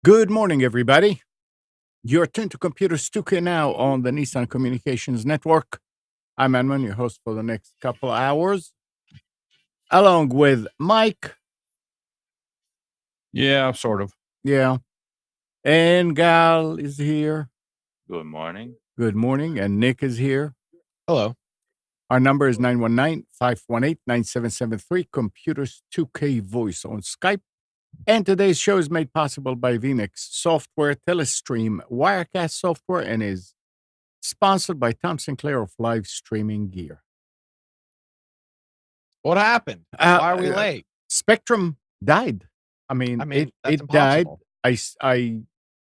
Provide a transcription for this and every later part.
Good morning, everybody. You're tuned to Computers 2K now on the Nissan Communications Network. I'm Edmund, your host for the next couple hours, along with Mike. Yeah, sort of. Yeah. And Gal is here. Good morning. Good morning. And Nick is here. Hello. Our number is 919-518-9773, Computers 2K Voice on Skype. And today's show is made possible by vMix Software, Telestream, Wirecast Software, and is sponsored by Tom Sinclair of Live Streaming Gear. What happened? Why are we late? Spectrum died. I mean it died. I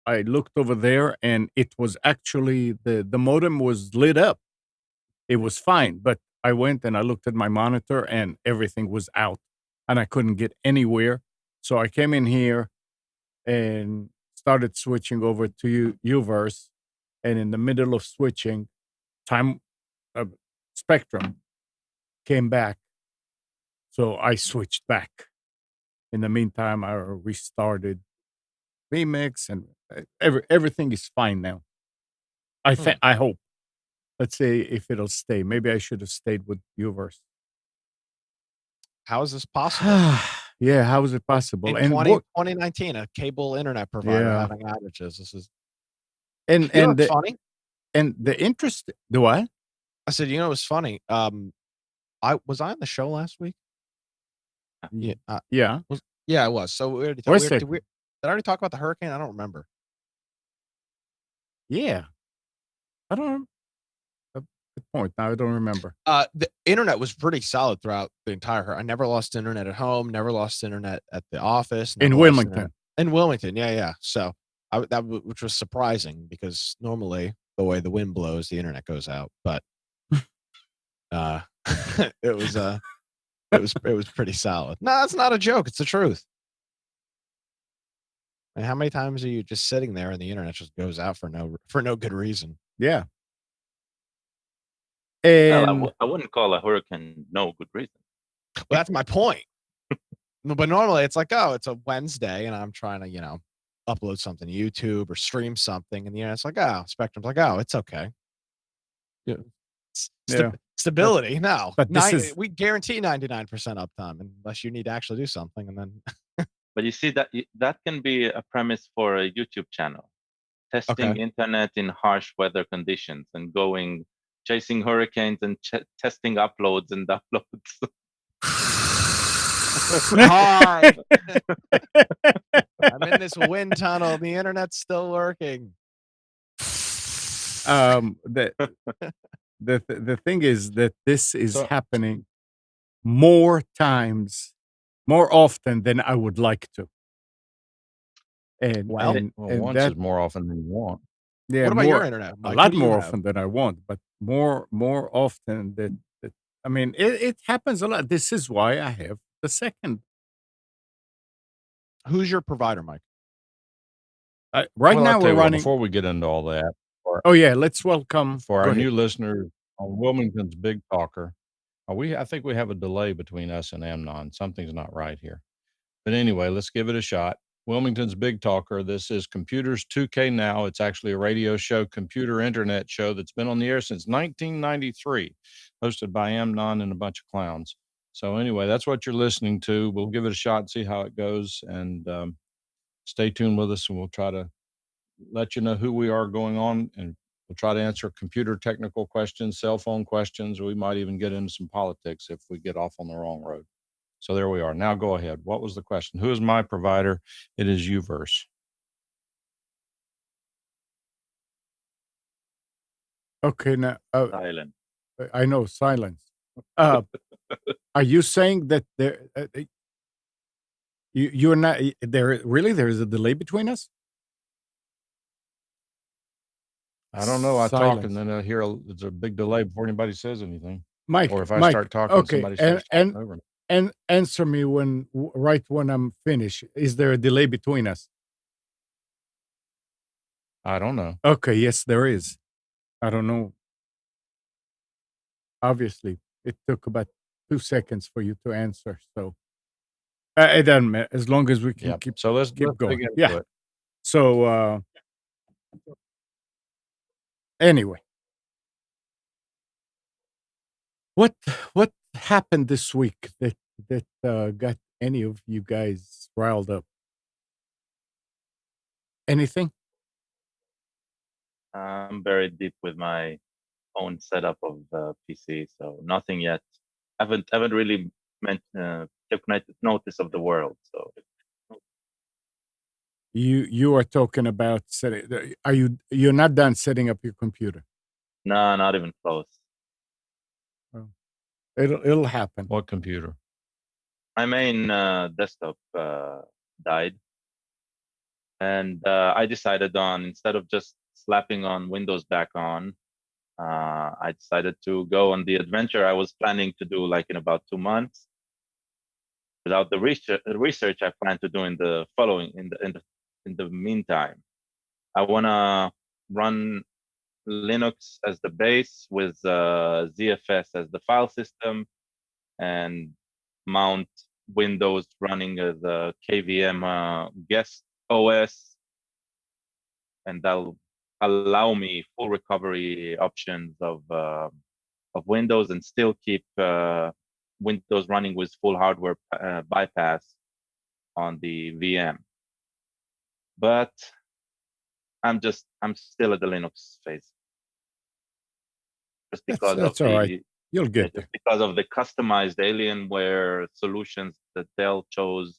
looked over there, and it was actually the modem was lit up. It was fine, but I went and I looked at my monitor, and everything was out, and I couldn't get anywhere. So I came in here and started switching over to Uverse, and in the middle of switching, Spectrum came back. So I switched back. In the meantime, I restarted vMix, and everything is fine now. I hope. Let's see if it'll stay. Maybe I should have stayed with Uverse. How is this possible? Yeah, how is it possible? In 2019, a cable internet provider having outages. This is funny. And the interest. Do I? I said, it was funny. I was on the show last week. Yeah. I was. So did I already talk about the hurricane? I don't remember. Yeah, I don't. Good point. Now I don't remember. The internet was pretty solid throughout the entire. I never lost internet at home. Never lost internet at the office. In Wilmington. In Wilmington, yeah. So which was surprising because normally the way the wind blows, the internet goes out. But it was pretty solid. No, that's not a joke. It's the truth. And how many times are you just sitting there and the internet just goes out for no good reason? Yeah. And Well, I wouldn't call a hurricane no good reason. Well, that's my point. But normally it's like, it's a Wednesday and I'm trying to, upload something to YouTube or stream something, and it's like, Spectrum's like, it's okay. Yeah. Stability, no. But we guarantee 99% uptime unless you need to actually do something, and then. But you see that can be a premise for a YouTube channel, testing internet in harsh weather conditions and chasing hurricanes and testing uploads and downloads. Hi. I'm in this wind tunnel. The internet's still working. The thing is that this is happening more often than I would like to. And once is more often than you want. Yeah. What about your internet, Mike? A lot more often than I want, but more often than I mean, it happens a lot. This is why I have the second. Who's your provider, Mike? Now we're running. Before we get into all that. Let's welcome for our new listeners on Wilmington's Big Talker. I think we have a delay between us and Amnon. Something's not right here. But anyway, let's give it a shot. Wilmington's Big Talker. This is Computers 2K Now. It's actually a radio show, computer internet show that's been on the air since 1993, hosted by Amnon and a bunch of clowns. So anyway, that's what you're listening to. We'll give it a shot and see how it goes. And stay tuned with us, and we'll try to let you know who we are going on. And we'll try to answer computer technical questions, cell phone questions, or we might even get into some politics if we get off on the wrong road. So there we are. Now go ahead. What was the question? Who is my provider? It is Uverse. Okay, now Silent. I know silence. Are you saying that you're not there? Really, there is a delay between us? I don't know. I talk Silence. and then I hear there's a big delay before anybody says anything. Mike, Or if I Mike, start talking, okay, somebody starts talking over me. and answer me right when I'm finished. Is there a delay between us? I don't know. Okay, yes, there is. I don't know. Obviously, it took about 2 seconds for you to answer. So it doesn't matter as long as we can Yep. keep So let's keep going. dig into Yeah. it. So anyway, what happened this week that got any of you guys riled up? Anything? I'm very deep with my own setup of PC, so nothing yet. Haven't really took notice of the world. So You are talking about setting. You're not done setting up your computer? no, not even close. Oh, it'll happen. What computer? My main desktop died, and I decided on, instead of just slapping on Windows back on, I decided to go on the adventure I was planning to do like in about 2 months. Without the research I plan to do in the following in the meantime, I want to run Linux as the base with ZFS as the file system, and mount Windows running as a KVM guest OS, and that'll allow me full recovery options of Windows and still keep Windows running with full hardware bypass on the VM. But I'm still at the Linux phase, just because That's of all the right. You'll get there. just because of the customized Alienware solutions that Dell chose.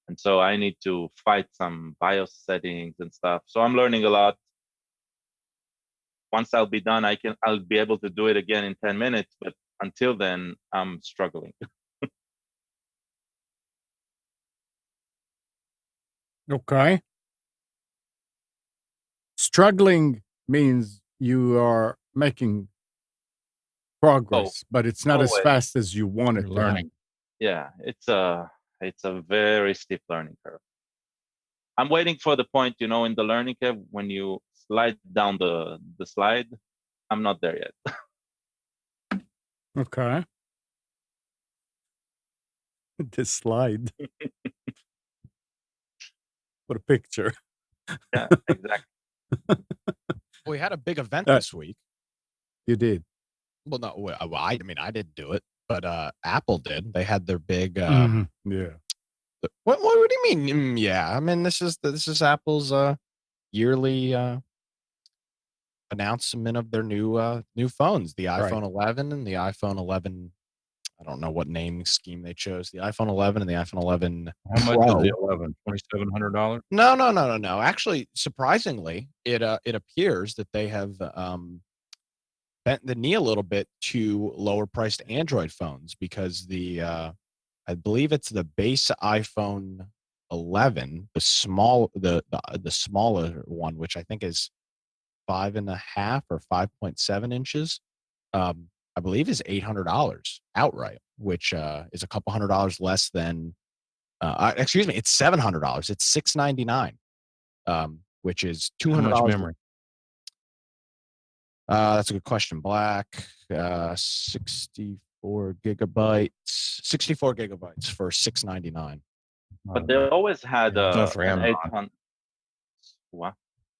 And so I need to fight some BIOS settings and stuff. So I'm learning a lot. Once I'll be done, I'll be able to do it again in 10 minutes. But until then, I'm struggling. Okay. Struggling means you are making progress, but it's not as always. fast as you want it You're to happen. learning. Yeah, it's a very steep learning curve. I'm waiting for the point, in the learning curve when you slide down the slide. I'm not there yet. Okay. This slide. What a picture. Yeah, exactly. We had a big event this week. You did. Well, no, I mean, I didn't do it, but Apple did. They had their big. Yeah. What do you mean? Yeah, I mean, this is Apple's yearly announcement of their new phones, the iPhone 11 and the iPhone 11. I don't know what naming scheme they chose. The iPhone 11 and the iPhone 11 How much Pro. is the 11? $2,700? No. Actually, surprisingly, it appears that they have bent the knee a little bit to lower priced Android phones, because I believe it's the base iPhone 11, the smaller one, which I think is 5.5 or 5.7 inches. I believe is $800 outright, which is a couple $100 less than. Excuse me, it's $700. It's $699, which is $200. How much memory? That's a good question. Black, 64 gigabytes. 64 gigabytes for $699. But they always had for an Amazon. 800. What?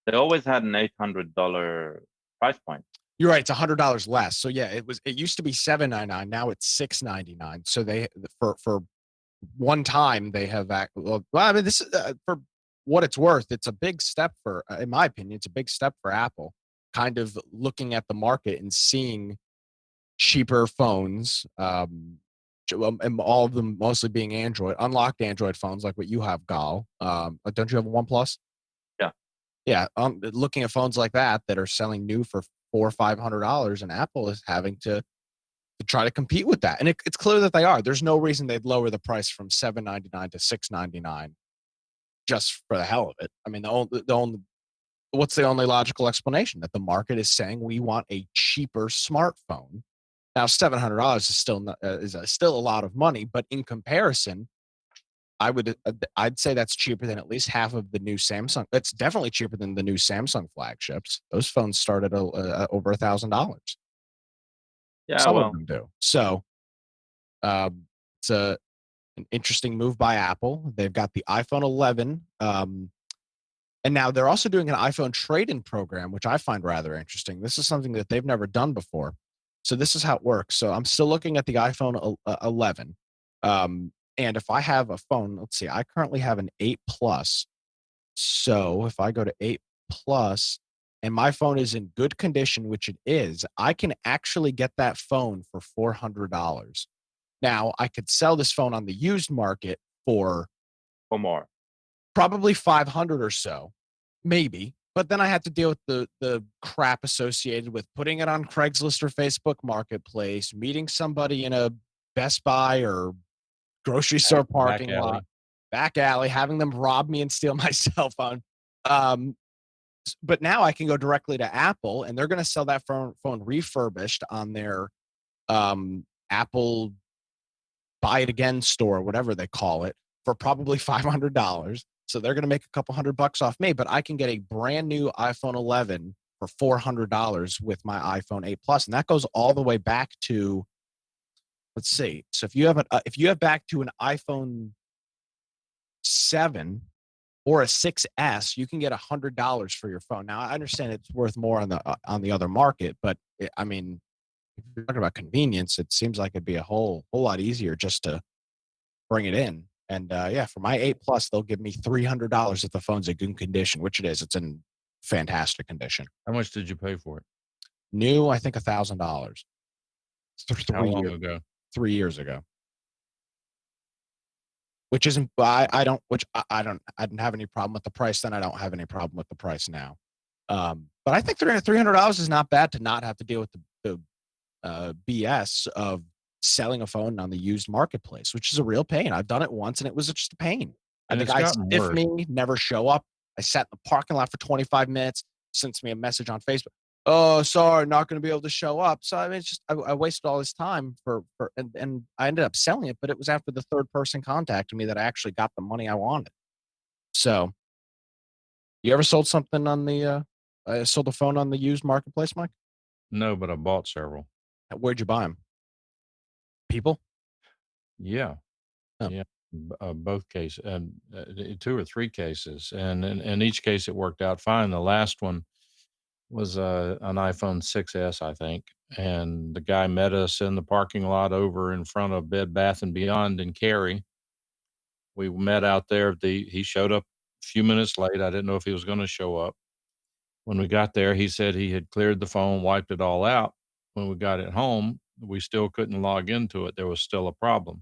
They always had an $800 price point. You're right. It's $100 less. So yeah, it used to be $799. Now it's $699. So they for one time they have well, I mean, this is for what it's worth. It's a big step in my opinion, it's a big step for Apple, kind of looking at the market and seeing cheaper phones, and all of them mostly being Android, unlocked Android phones like what you have, Gal. Don't you have a OnePlus? Yeah. Yeah. Looking at phones like that are selling new for $400 or $500, and Apple is having to try to compete with that. And it's clear that they are. There's no reason they'd lower the price from $799 to $699 just for the hell of it. I mean, what's the only logical explanation? That the market is saying we want a cheaper smartphone. Now, $700 is still a lot of money, but in comparison, I'd say that's cheaper than at least half of the new Samsung. It's definitely cheaper than the new Samsung flagships. Those phones start at over $1,000. Yeah, Some of them do. So it's an interesting move by Apple. They've got the iPhone 11, and now they're also doing an iPhone trade-in program, which I find rather interesting. This is something that they've never done before. So this is how it works. So I'm still looking at the iPhone 11. And if I have a phone, let's see, I currently have an 8 Plus. So if I go to 8 Plus and my phone is in good condition, which it is, I can actually get that phone for $400. Now, I could sell this phone on the used market for more. Probably 500 or so, maybe. But then I had to deal with the crap associated with putting it on Craigslist or Facebook Marketplace, meeting somebody in a Best Buy or grocery store parking lot, back alley, having them rob me and steal my cell phone. But now I can go directly to Apple, and they're going to sell that phone refurbished on their Apple Buy It Again store, whatever they call it, for probably $500. So they're going to make a couple $100 off me, but I can get a brand new iPhone 11 for $400 with my iPhone 8 Plus, and that goes all the way back to, let's see. So if you have back to an iPhone 7 or a 6S, you can get $100 for your phone. Now I understand it's worth more on the other market, but I mean, if you're talking about convenience, it seems like it'd be a whole lot easier just to bring it in. And yeah, for my 8 Plus, they'll give me $300 if the phone's in good condition, which it is. It's in fantastic condition. How much did you pay for it? New, I think $1,000. How long ago? 3 years ago. Which isn't, I didn't have any problem with the price then. I don't have any problem with the price now. But I think $300 is not bad to not have to deal with the BS of selling a phone on the used marketplace, which is a real pain. I've done it once and it was just a pain. And the guy stiffed me, never show up. I sat in the parking lot for 25 minutes, sends me a message on Facebook. Oh, sorry, not going to be able to show up. So I mean, it's just I wasted all this time and I ended up selling it, but it was after the third person contacted me that I actually got the money I wanted. So, you ever sold something on the sold a phone on the used marketplace, Mike? No, but I bought several. Where'd you buy them? People? Yeah. Oh. Yeah. Both cases, 2 or 3 cases, and in each case it worked out fine. The last one was an iPhone 6S, I think, and the guy met us in the parking lot over in front of Bed Bath & Beyond in Cary. We met out there. He showed up a few minutes late. I didn't know if he was gonna show up. When we got there, he said he had cleared the phone, wiped it all out. When we got it home, we still couldn't log into it. There was still a problem.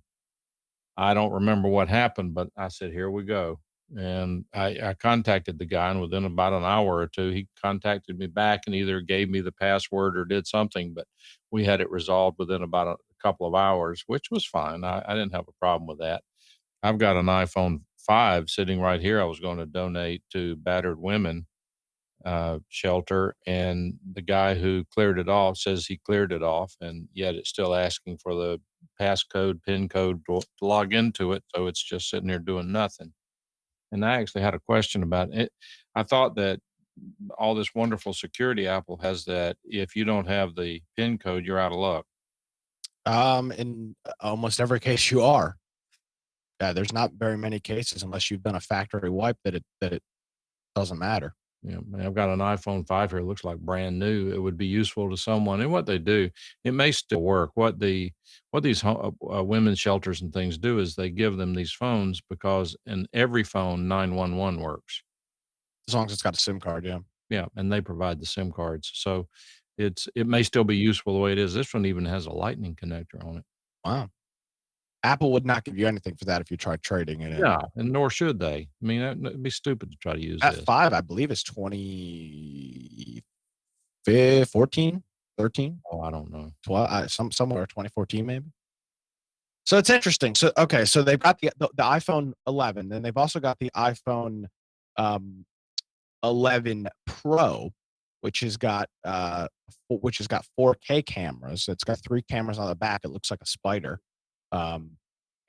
I don't remember what happened, but I said, "Here we go." And I contacted the guy, and within about an hour or 2, he contacted me back and either gave me the password or did something, but we had it resolved within about a couple of hours, which was fine. I didn't have a problem with that. I've got an iPhone 5 sitting right here I was gonna donate to battered women shelter, and the guy who cleared it off says he cleared it off, and yet it's still asking for the passcode, PIN code to log into it, so it's just sitting there doing nothing. And I actually had a question about it. I thought that all this wonderful security Apple has, that if you don't have the PIN code, you're out of luck. In almost every case you are. There's not very many cases unless you've done a factory wipe that it doesn't matter. Yeah, I've got an iPhone 5 here. It looks like brand new. It would be useful to someone. And what they do, it may still work. What these women's shelters and things do is they give them these phones because in every phone, 911 works. As long as it's got a SIM card, yeah. Yeah, and they provide the SIM cards. So it may still be useful the way it is. This one even has a lightning connector on it. Wow. Apple would not give you anything for that if you tried trading it in. Yeah, and nor should they. I mean, it'd be stupid to try to use this. F5, I believe, is 2014, 13. Oh, I don't know. 12, somewhere 2014 maybe. So it's interesting. So okay, so they've got the iPhone 11, then they've also got the iPhone 11 Pro, which has got 4K cameras. It's got 3 cameras on the back. It looks like a spider.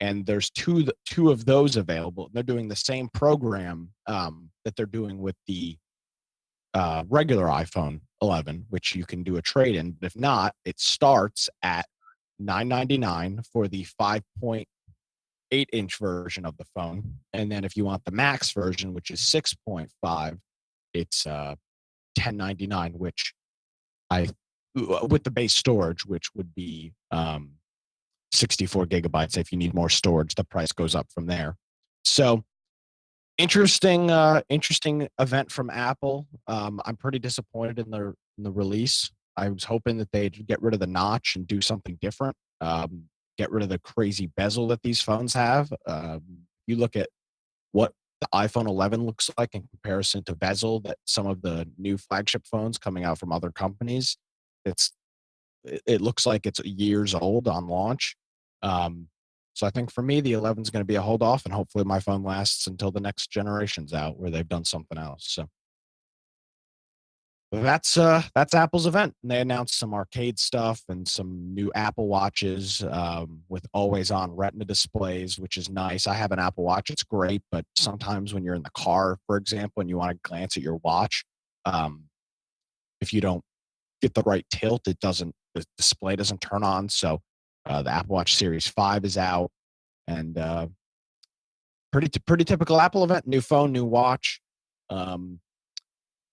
And there's two of those available. They're doing the same program that they're doing with the regular iPhone 11, which you can do a trade-in. But if not, it starts at $999 for the 5.8-inch version of the phone, and then if you want the max version, which is 6.5, it's $1099, which with the base storage, which would be 64 gigabytes. If you need more storage, the price goes up from there. So interesting event from Apple. I'm pretty disappointed in the release. I was hoping that they'd get rid of the notch and do something different. Get rid of the crazy bezel that these phones have. You look at what the iPhone 11 looks like in comparison to bezel that some of the new flagship phones coming out from other companies. It looks like it's years old on launch. So I think for me, the 11 is going to be a hold off, and hopefully my phone lasts until the next generation's out where they've done something else. So that's Apple's event. And they announced some arcade stuff and some new Apple Watches with always-on Retina displays, which is nice. I have an Apple Watch; it's great, but sometimes when you're in the car, for example, and you want to glance at your watch, if you don't get the right tilt, the display doesn't turn on. So the Apple Watch Series 5 is out, and pretty typical Apple event. New phone, new watch.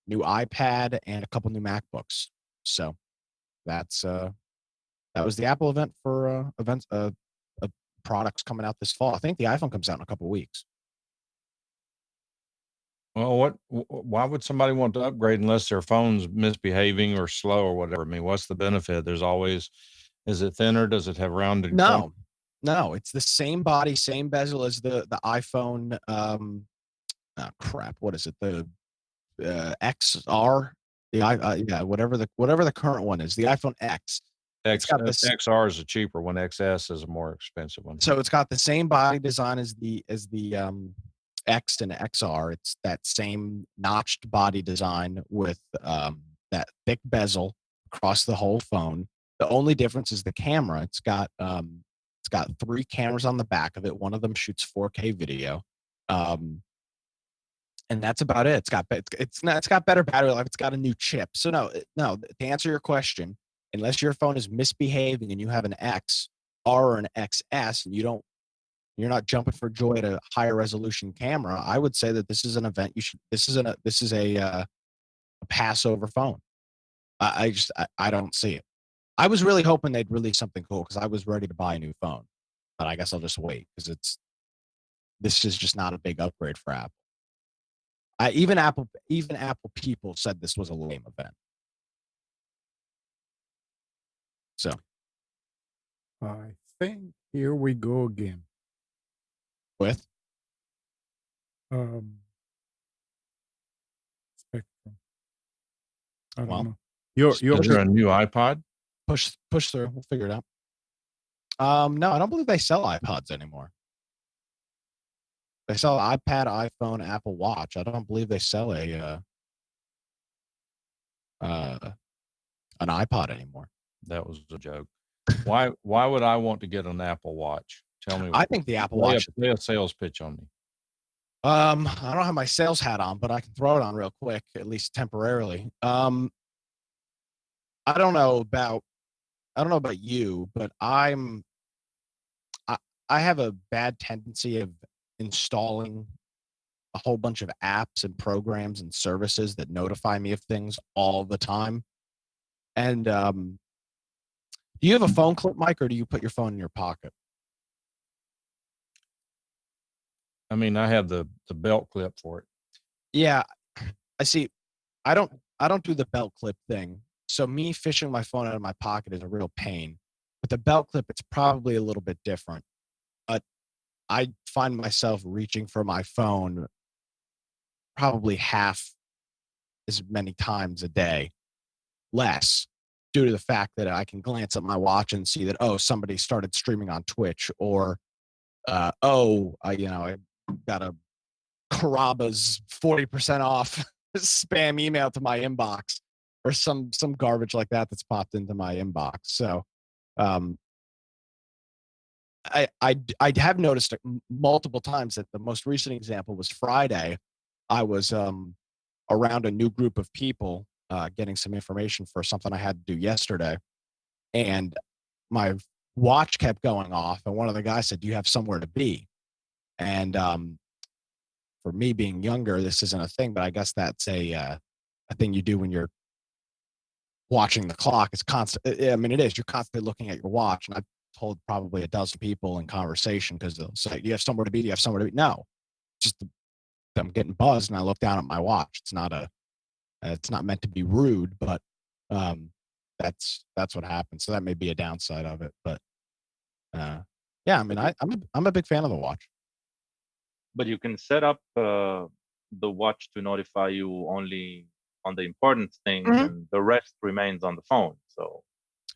New iPad, and a couple new MacBooks. So that was the Apple event for products coming out this fall. I think the iPhone comes out in a couple weeks. Well, why would somebody want to upgrade unless their phone's misbehaving or slow or whatever? I mean, what's the benefit? Is it thinner? Does it have rounded? No, it's the same body, same bezel as the iPhone. What is it? The XR, whatever the current one is, the iPhone X. XR is a cheaper one. XS is a more expensive one. So it's got the same body design as the X and XR. It's that same notched body design with that thick bezel across the whole phone. The only difference is the camera. It's got 3 cameras on the back of it. One of them shoots 4K video. And that's about it. It's got better battery life. It's got a new chip. So no. To answer your question, unless your phone is misbehaving and you have an XR or an XS and you're not jumping for joy at a higher resolution camera, I would say that this is an event this is a Passover phone. I don't see it. I was really hoping they'd release something cool because I was ready to buy a new phone, but I guess I'll just wait because this is just not a big upgrade for Apple. Even Apple people said this was a lame event. So I think here we go again with Spectrum. I don't Well, know. Is there a new iPod? Push through. We'll figure it out. No, I don't believe they sell iPods anymore. They sell iPad, iPhone, Apple Watch. I don't believe they sell an iPod anymore. That was a joke. Why would I want to get an Apple Watch? Tell me. I think the Apple Watch. Lay a sales pitch on me. I don't have my sales hat on, but I can throw it on real quick, at least temporarily. I don't know about you, but I have a bad tendency of installing a whole bunch of apps and programs and services that notify me of things all the time. And do you have a phone clip, Mike, or do you put your phone in your pocket? I mean, I have the belt clip for it. Yeah, I see. I don't do the belt clip thing. So me fishing my phone out of my pocket is a real pain. With the belt clip, it's probably a little bit different. I find myself reaching for my phone probably half as many times a day, less, due to the fact that I can glance at my watch and see that, oh, somebody started streaming on Twitch, or I got a Carrabba's 40% off spam email to my inbox, or some garbage like that that's popped into my inbox. So um, I have noticed multiple times that the most recent example was Friday. I was around a new group of people getting some information for something I had to do yesterday, and my watch kept going off, and one of the guys said, "Do you have somewhere to be?" And for me being younger, this isn't a thing, but I guess that's a thing you do when you're watching the clock. It's constant. I mean, it is. You're constantly looking at your watch, and I've told probably a dozen people in conversation, because they'll say, "Do you have somewhere to be? Do you have somewhere to be?" No, just I'm getting buzzed, and I look down at my watch. It's not meant to be rude, but um, that's what happens. So that may be a downside of it, but yeah, I mean, I'm a big fan of the watch. But you can set up the watch to notify you only on the important things, and the rest remains on the phone. So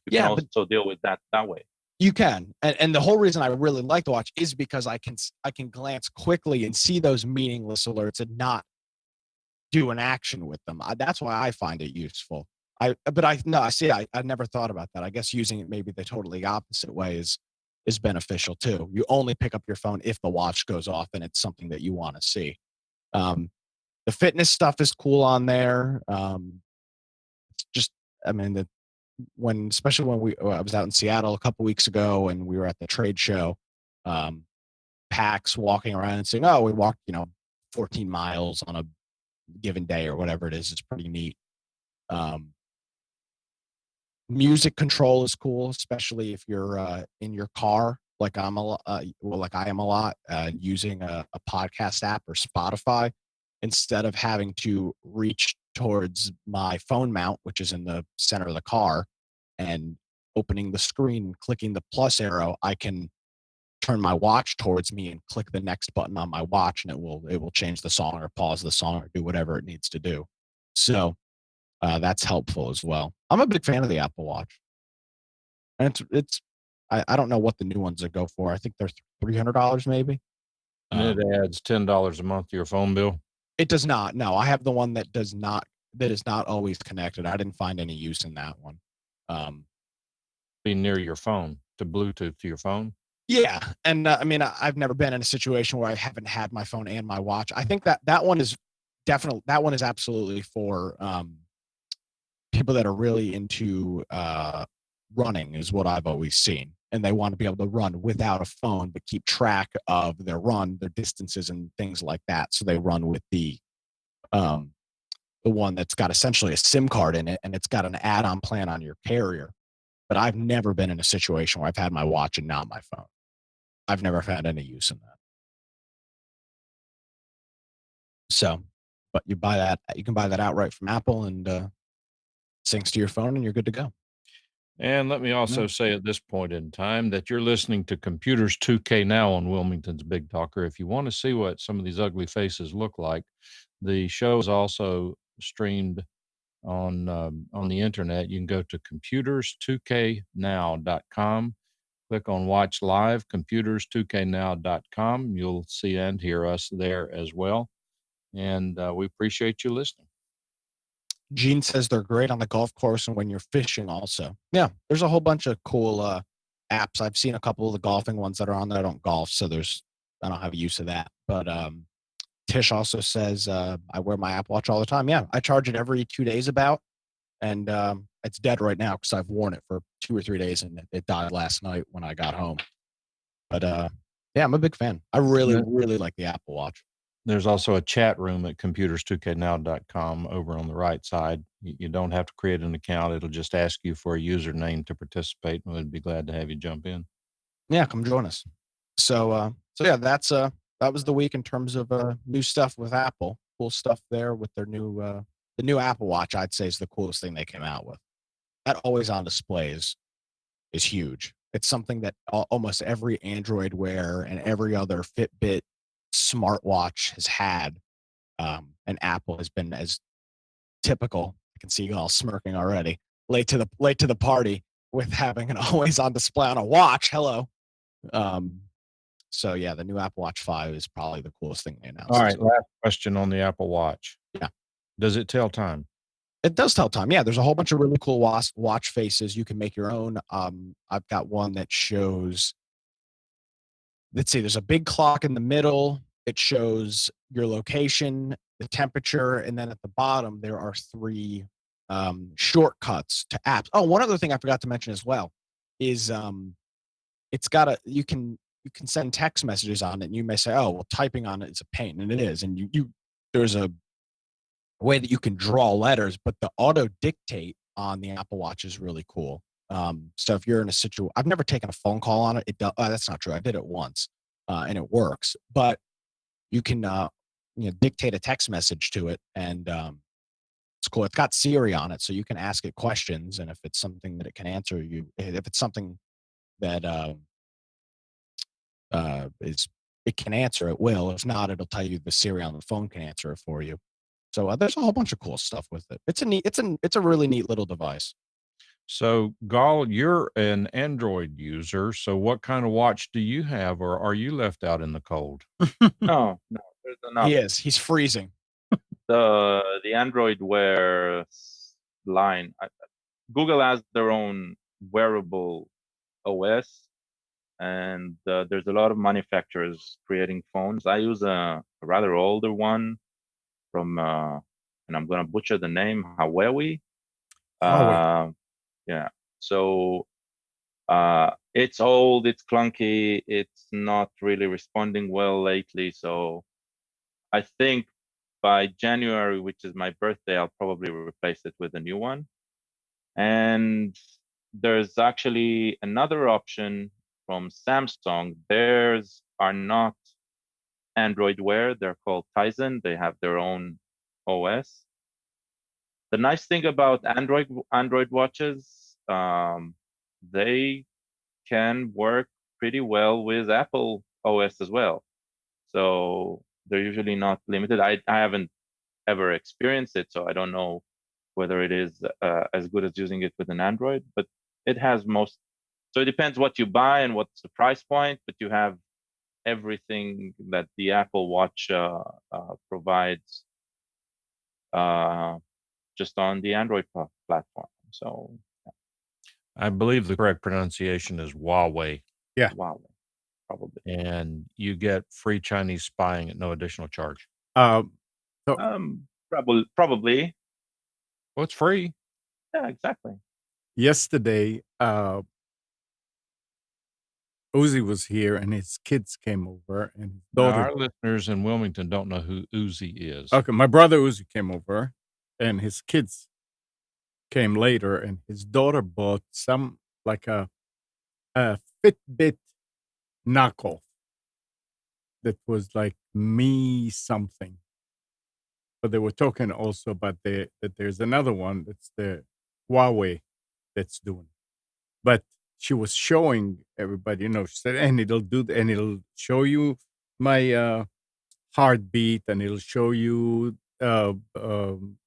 you can also deal with that way. You can, and the whole reason I really like the watch is because I can glance quickly and see those meaningless alerts and not do an action with them. That's why I find it useful. I never thought about that. I guess using it maybe the totally opposite way is beneficial too. You only pick up your phone if the watch goes off and it's something that you want to see. The fitness stuff is cool on there. It's just, I mean, especially when I was out in Seattle a couple weeks ago, and we were at the trade show, PAX, walking around and saying, "Oh, we walked 14 miles on a given day," or whatever it is. It's pretty neat. Music control is cool, especially if you're in your car, like I am a lot, using a podcast app or Spotify, instead of having to reach towards my phone mount, which is in the center of the car, and opening the screen and clicking the plus arrow. I can turn my watch towards me and click the next button on my watch, and it will change the song or pause the song or do whatever it needs to do. So that's helpful as well. I'm a big fan of the Apple Watch, and I don't know what the new ones that go for. I think they're $300 maybe. And it adds $10 a month to your phone bill. It does not. No, I have the one that is not always connected. I didn't find any use in that one. Be near your phone, to Bluetooth to your phone. Yeah, and I mean, I've never been in a situation where I haven't had my phone and my watch. I think that one is absolutely for people that are really into running, is what I've always seen, and they want to be able to run without a phone but keep track of their run, their distances, and things like that. So they run with the one that's got essentially a SIM card in it, and it's got an add-on plan on your carrier. But I've never been in a situation where I've had my watch and not my phone. I've never found any use in that. So, but you can buy that outright from Apple, and syncs to your phone, and you're good to go. And let me also say at this point in time that you're listening to Computers 2K Now on Wilmington's Big Talker. If you want to see what some of these ugly faces look like, the show is also streamed on the internet. You can go to computers2know.com, click on Watch Live, computers2know.com. You'll see and hear us there as well. And we appreciate you listening. Gene says they're great on the golf course and when you're fishing also. Yeah, there's a whole bunch of cool apps. I've seen a couple of the golfing ones that are on there. I don't golf, so I don't have use of that. But Tish also says I wear my Apple Watch all the time. Yeah, I charge it every 2 days about, and it's dead right now because I've worn it for 2 or 3 days, and it died last night when I got home. But yeah, I'm a big fan. I really, really like the Apple Watch. There's also a chat room at computers2know.com over on the right side. You don't have to create an account. It'll just ask you for a username to participate, and we'd be glad to have you jump in. Yeah, come join us. So yeah, that was the week in terms of new stuff with Apple. Cool stuff there with their the new Apple Watch. I'd say is the coolest thing they came out with. That always on display is huge. It's something that almost every Android Wear and every other Fitbit smartwatch has had, and Apple has been as typical. I can see you all smirking already. Late to the party with having an always on display on a watch. Hello. So yeah, the new Apple Watch 5 is probably the coolest thing they announced. All right, last question on the Apple Watch. Yeah. Does it tell time? It does tell time. Yeah, there's a whole bunch of really cool watch faces. You can make your own. I've got one that shows. Let's see. There's a big clock in the middle. It shows your location, the temperature, and then at the bottom there are 3 shortcuts to apps. Oh, one other thing I forgot to mention as well is it's got you can send text messages on it, and you may say, oh, well, typing on it is a pain, and it is. And there's a way that you can draw letters, but the auto dictate on the Apple Watch is really cool. So if you're in a situation, I've never taken a phone call on it. That's not true. I did it once, and it works. But you can dictate a text message to it, and it's cool. It's got Siri on it, so you can ask it questions, and if it's something that it can answer you, if it's something that it can answer, it will. If not, it'll tell you the Siri on the phone can answer it for you. So there's a whole bunch of cool stuff with it. It's a really neat little device. So, Gall, you're an Android user. So, what kind of watch do you have, or are you left out in the cold? No, there's enough. He is. He's freezing. The Android Wear line, Google has their own wearable OS, and there's a lot of manufacturers creating phones. I use a rather older one from, and I'm going to butcher the name, Huawei. Yeah. So it's old, it's clunky, it's not really responding well lately. So I think by January, which is my birthday, I'll probably replace it with a new one. And there's actually another option from Samsung. Theirs are not Android Wear. They're called Tizen. They have their own OS. The nice thing about Android watches, they can work pretty well with Apple OS as well. So they're usually not limited. I haven't ever experienced it, so I don't know whether it is as good as using it with an Android, but it has most. So it depends what you buy and what's the price point, but you have everything that the Apple Watch provides just on the Android platform. So I believe the correct pronunciation is Huawei. Yeah. Huawei, probably. And you get free Chinese spying at no additional charge. Probably. Well, it's free. Yeah, exactly. Yesterday, Uzi was here and his kids came over, and his Now, daughter. our listeners in Wilmington don't know who Uzi is. Okay, my brother Uzi came over, and his kids came later, and his daughter bought some like a Fitbit knockoff that was like me something. But they were talking also about that there's another one that's the Huawei that's doing. But she was showing everybody, she said, and it'll do, and it'll show you my heartbeat, and it'll show you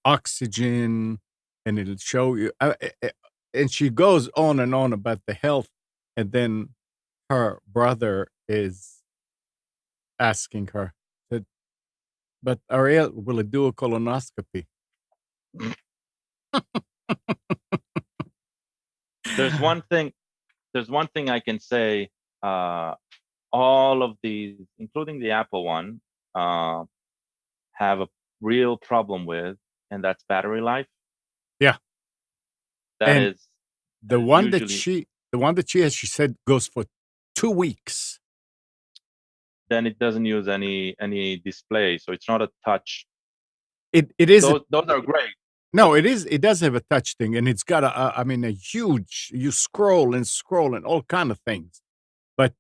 oxygen, and it'll show you, and she goes on and on about the health, and then her brother is asking her, but Ariel, will it do a colonoscopy? There's one thing I can say. All of these, including the Apple one, have a real problem with, and that's battery life. Yeah. That is the one that she has, she said, goes for 2 weeks. Then it doesn't use any display, so it's not a touch. It is. Those are great. No, it is. It does have a touch thing, and it's got a huge. You scroll and all kind of things. But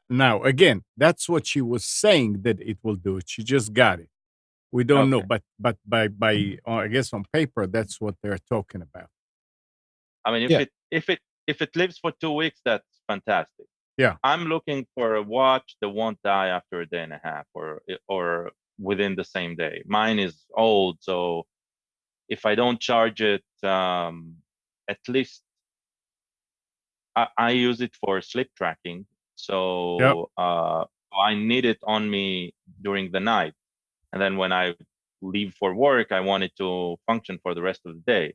now again, that's what she was saying that it will do it. She just got it. We don't know, but by I guess on paper, that's what they're talking about. I mean, if it lives for 2 weeks, that's fantastic. Yeah. I'm looking for a watch that won't die after a day and a half or within the same day. Mine is old, so if I don't charge it, at least I use it for sleep tracking. So I need it on me during the night. And then when I leave for work, I want it to function for the rest of the day.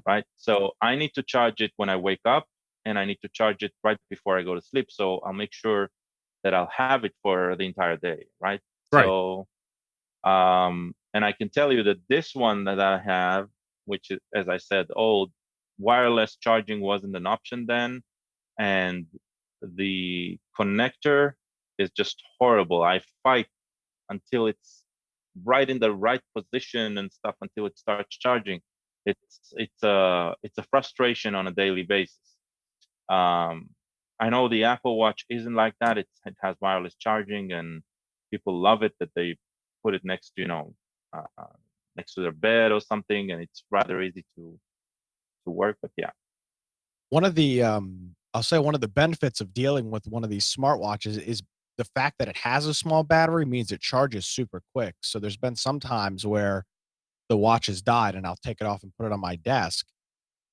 Right. So I need to charge it when I wake up, and I need to charge it right before I go to sleep. So I'll make sure that I'll have it for the entire day. Right. So, and I can tell you that this one that I have, which is, as I said, old, wireless charging wasn't an option then. And the connector is just horrible. I fight until it's right in the right position and stuff until it starts charging. It's a frustration on a daily basis. I know the Apple Watch isn't like that. It has wireless charging, and people love it that they put it next to next to their bed or something, and it's rather easy to work. But yeah, one of the I'll say one of the benefits of dealing with one of these smartwatches is the fact that it has a small battery means it charges super quick. So there's been some times where the watch has died and I'll take it off and put it on my desk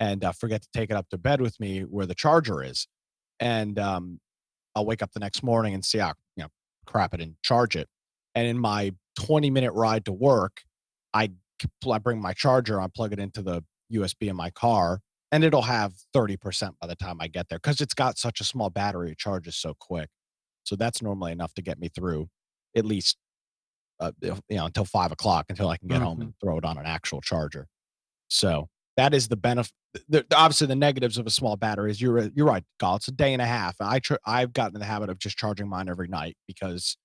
and forget to take it up to bed with me where the charger is. And I'll wake up the next morning and see, crap, I didn't charge it. And in my 20-minute ride to work, I bring my charger, I plug it into the USB in my car, and it'll have 30% by the time I get there because it's got such a small battery. It charges so quick. So that's normally enough to get me through at least, until 5 o'clock until I can get home and throw it on an actual charger. So that is the benefit. Obviously, the negatives of a small battery is you're right, Gal. It's a day and a half. I've gotten in the habit of just charging mine every night because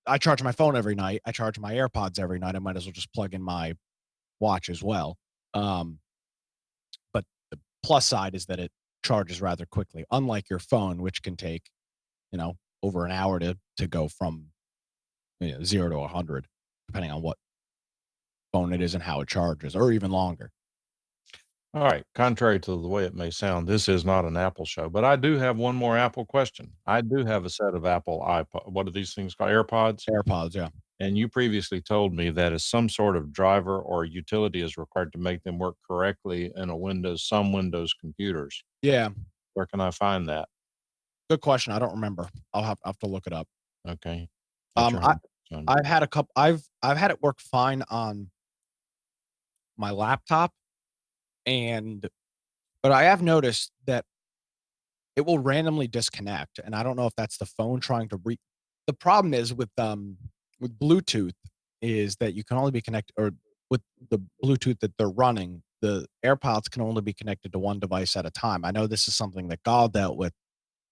I charge my phone every night. I charge my AirPods every night. I might as well just plug in my watch as well. But the plus side is that it charges rather quickly, unlike your phone, which can take, over an hour to go from 0 to 100, depending on what phone it is and how it charges, or even longer. All right. Contrary to the way it may sound, this is not an Apple show, but I do have one more Apple question. I do have a set of Apple iPod. What are these things called? AirPods? AirPods, yeah. And you previously told me that if some sort of driver or utility is required to make them work correctly in some Windows computers. Yeah. Where can I find that? Good question. I don't remember. I'll have to look it up. Okay. I've had a couple. I've had it work fine on my laptop, but I have noticed that it will randomly disconnect, and I don't know if that's the phone trying to The problem is with Bluetooth is that you can only be connected, or with the Bluetooth that they're running, the AirPods can only be connected to one device at a time. I know this is something that Gal dealt with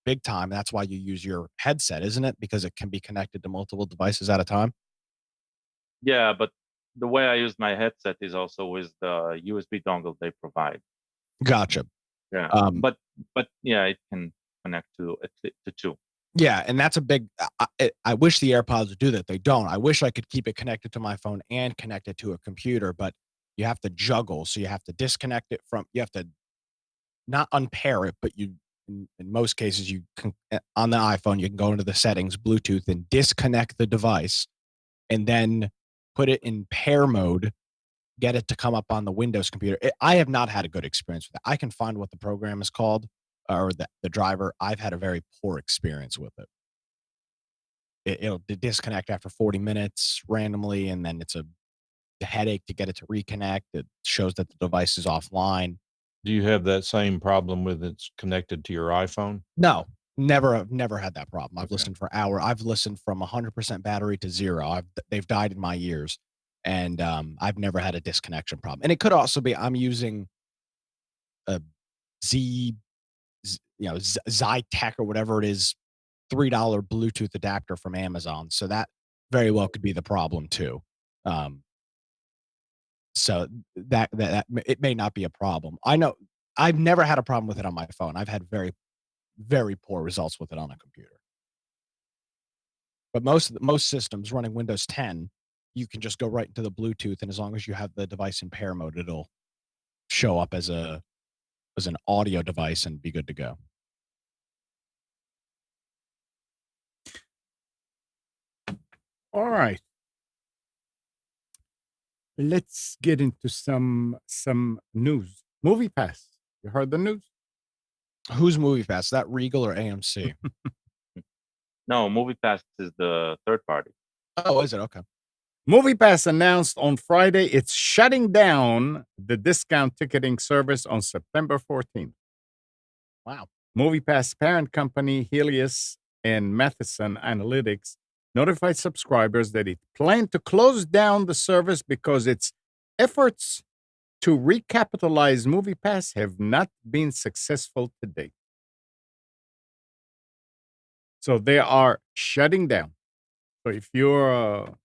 big time. That's why you use your headset, isn't it? Because it can be connected to multiple devices at a time. Yeah, but the way I use my headset is also with the USB dongle they provide. Gotcha. Yeah, but yeah, it can connect to two. Yeah, and that's a big. I wish the AirPods would do that. They don't. I wish I could keep it connected to my phone and connect it to a computer, but you have to juggle. So you have to disconnect it from. You have to not unpair it, but in most cases, you can on the iPhone you can go into the settings, Bluetooth, and disconnect the device, and then put it in pair mode. Get it to come up on the Windows computer. I have not had a good experience with it. I can find what the program is called or the driver. I've had a very poor experience with it. It'll disconnect after 40 minutes randomly, and then it's a headache to get it to reconnect. It shows that the device is offline. Do you have that same problem with it's connected to your iPhone? No, I've never had that problem. I've listened for hours. I've listened from 100% battery to 0. They've died in my ears. And I've never had a disconnection problem. And it could also be I'm using a Zytec or whatever it is, $3 Bluetooth adapter from Amazon. So that very well could be the problem too. So that it may not be a problem. I know I've never had a problem with it on my phone. I've had very, very poor results with it on a computer. But most systems running Windows 10, you can just go right into the Bluetooth, and as long as you have the device in pair mode, it'll show up as an audio device and be good to go. All right. Let's get into some news. Movie Pass. You heard the news? Who's Movie Pass? Is that Regal or AMC? No, MoviePass is the third party. Oh, is it? Okay. MoviePass announced on Friday it's shutting down the discount ticketing service on September 14th. Wow. MoviePass parent company Helios and Matheson Analytics notified subscribers that it planned to close down the service because its efforts to recapitalize MoviePass have not been successful to date. So they are shutting down. So if you're,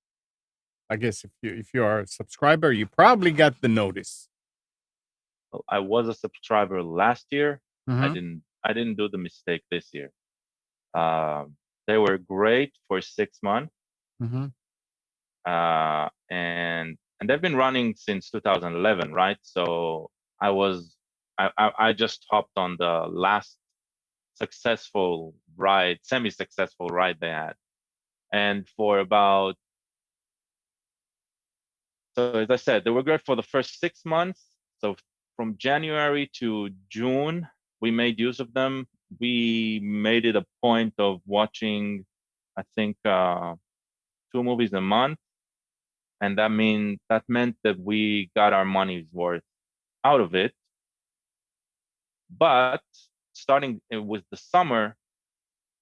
I guess if you are a subscriber, you probably got the notice. I was a subscriber last year. Mm-hmm. I didn't do the mistake this year. They were great for 6 months. Mm-hmm. And they've been running since 2011, right? So I just hopped on the last successful ride, semi-successful ride they had. And for about, so as I said, they were great for the first 6 months. So from January to June, we made use of them. We made it a point of watching, I think, 2 movies a month. And that meant that we got our money's worth out of it. But starting with the summer,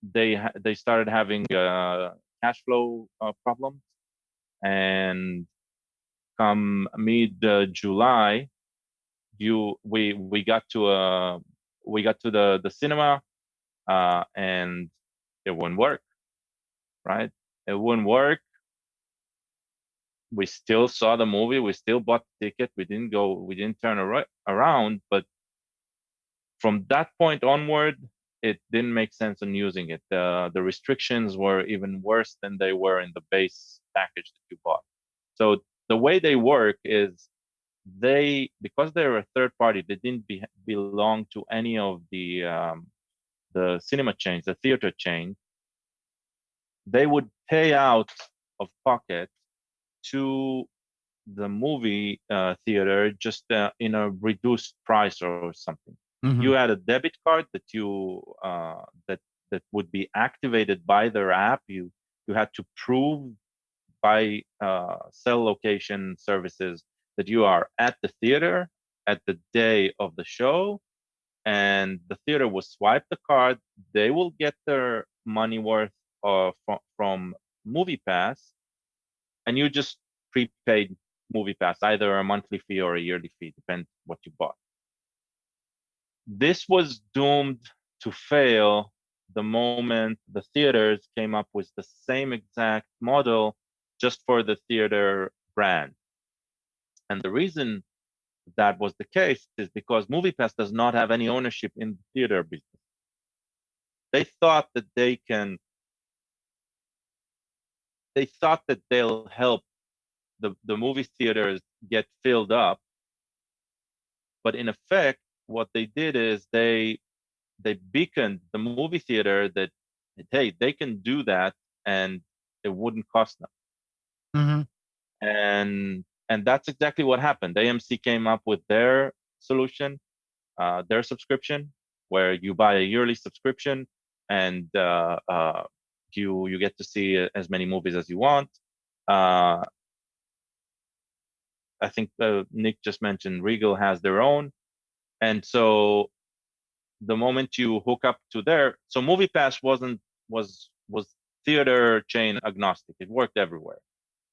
they started having cash flow problems, and come mid July, we got to the cinema, and it wouldn't work, right? It wouldn't work. We still saw the movie. We still bought the ticket. We didn't turn around. But from that point onward, it didn't make sense in using it. The restrictions were even worse than they were in the base package that you bought. So the way they work is because they're a third party, they didn't belong to any of the cinema chains, the theater chain. They would pay out of pocket to the movie theater just in a reduced price or something. Mm-hmm. You had a debit card that that would be activated by their app. You had to prove by cell location services that you are at the theater at the day of the show, and the theater will swipe the card. They will get their money worth from MoviePass, and you just prepaid MoviePass, either a monthly fee or a yearly fee, depends what you bought. This was doomed to fail the moment the theaters came up with the same exact model just for the theater brand. And the reason that was the case is because MoviePass does not have any ownership in the theater business. They thought that they'll help the movie theaters get filled up, but in effect, what they did is they beaconed the movie theater that, hey, they can do that and it wouldn't cost them. Mm-hmm. And that's exactly what happened. AMC came up with their solution, their subscription, where you buy a yearly subscription and you get to see as many movies as you want. I think Nick just mentioned Regal has their own. And so the moment you hook up to so MoviePass was theater chain agnostic. It worked everywhere.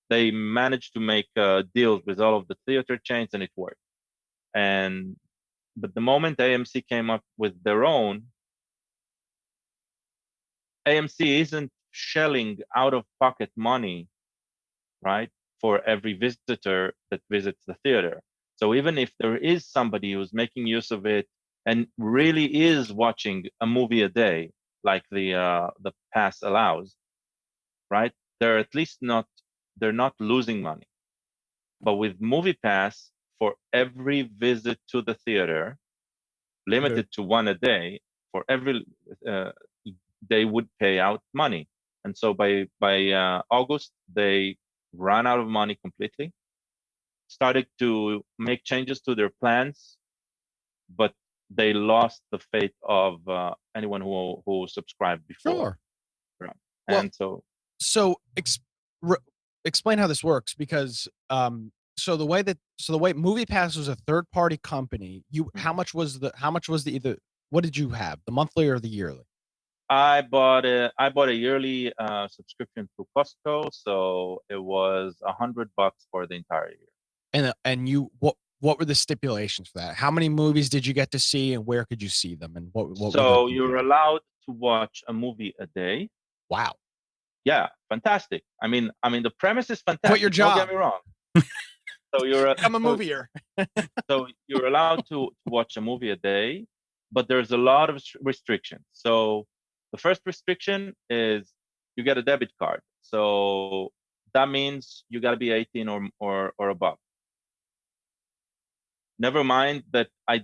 They managed to make deals with all of the theater chains, and it worked. But the moment AMC came up with their own, AMC isn't shelling out of pocket money, right, for every visitor that visits the theater. So even if there is somebody who's making use of it and really is watching a movie a day, like the pass allows, right, they're not losing money. But with MoviePass, for every visit to the theater, limited to one a day, for every they would pay out money. And so by August, they ran out of money completely, started to make changes to their plans, but they lost the faith of anyone who subscribed before. Sure. And so explain how this works, because so the way MoviePass was a third-party company, how much was the what did you have, the monthly or the yearly? I bought a yearly subscription through Costco, so it was $100 for the entire year. And you what were the stipulations for that? How many movies did you get to see, and where could you see them? And what so you're allowed to watch a movie a day. Wow. Yeah, fantastic. I mean, the premise is fantastic. Quit your job. Don't get me wrong. So I'm a movieer. So you're allowed to watch a movie a day, but there's a lot of restrictions. So the first restriction is you get a debit card. So that means you got to be 18 or above. Never mind that I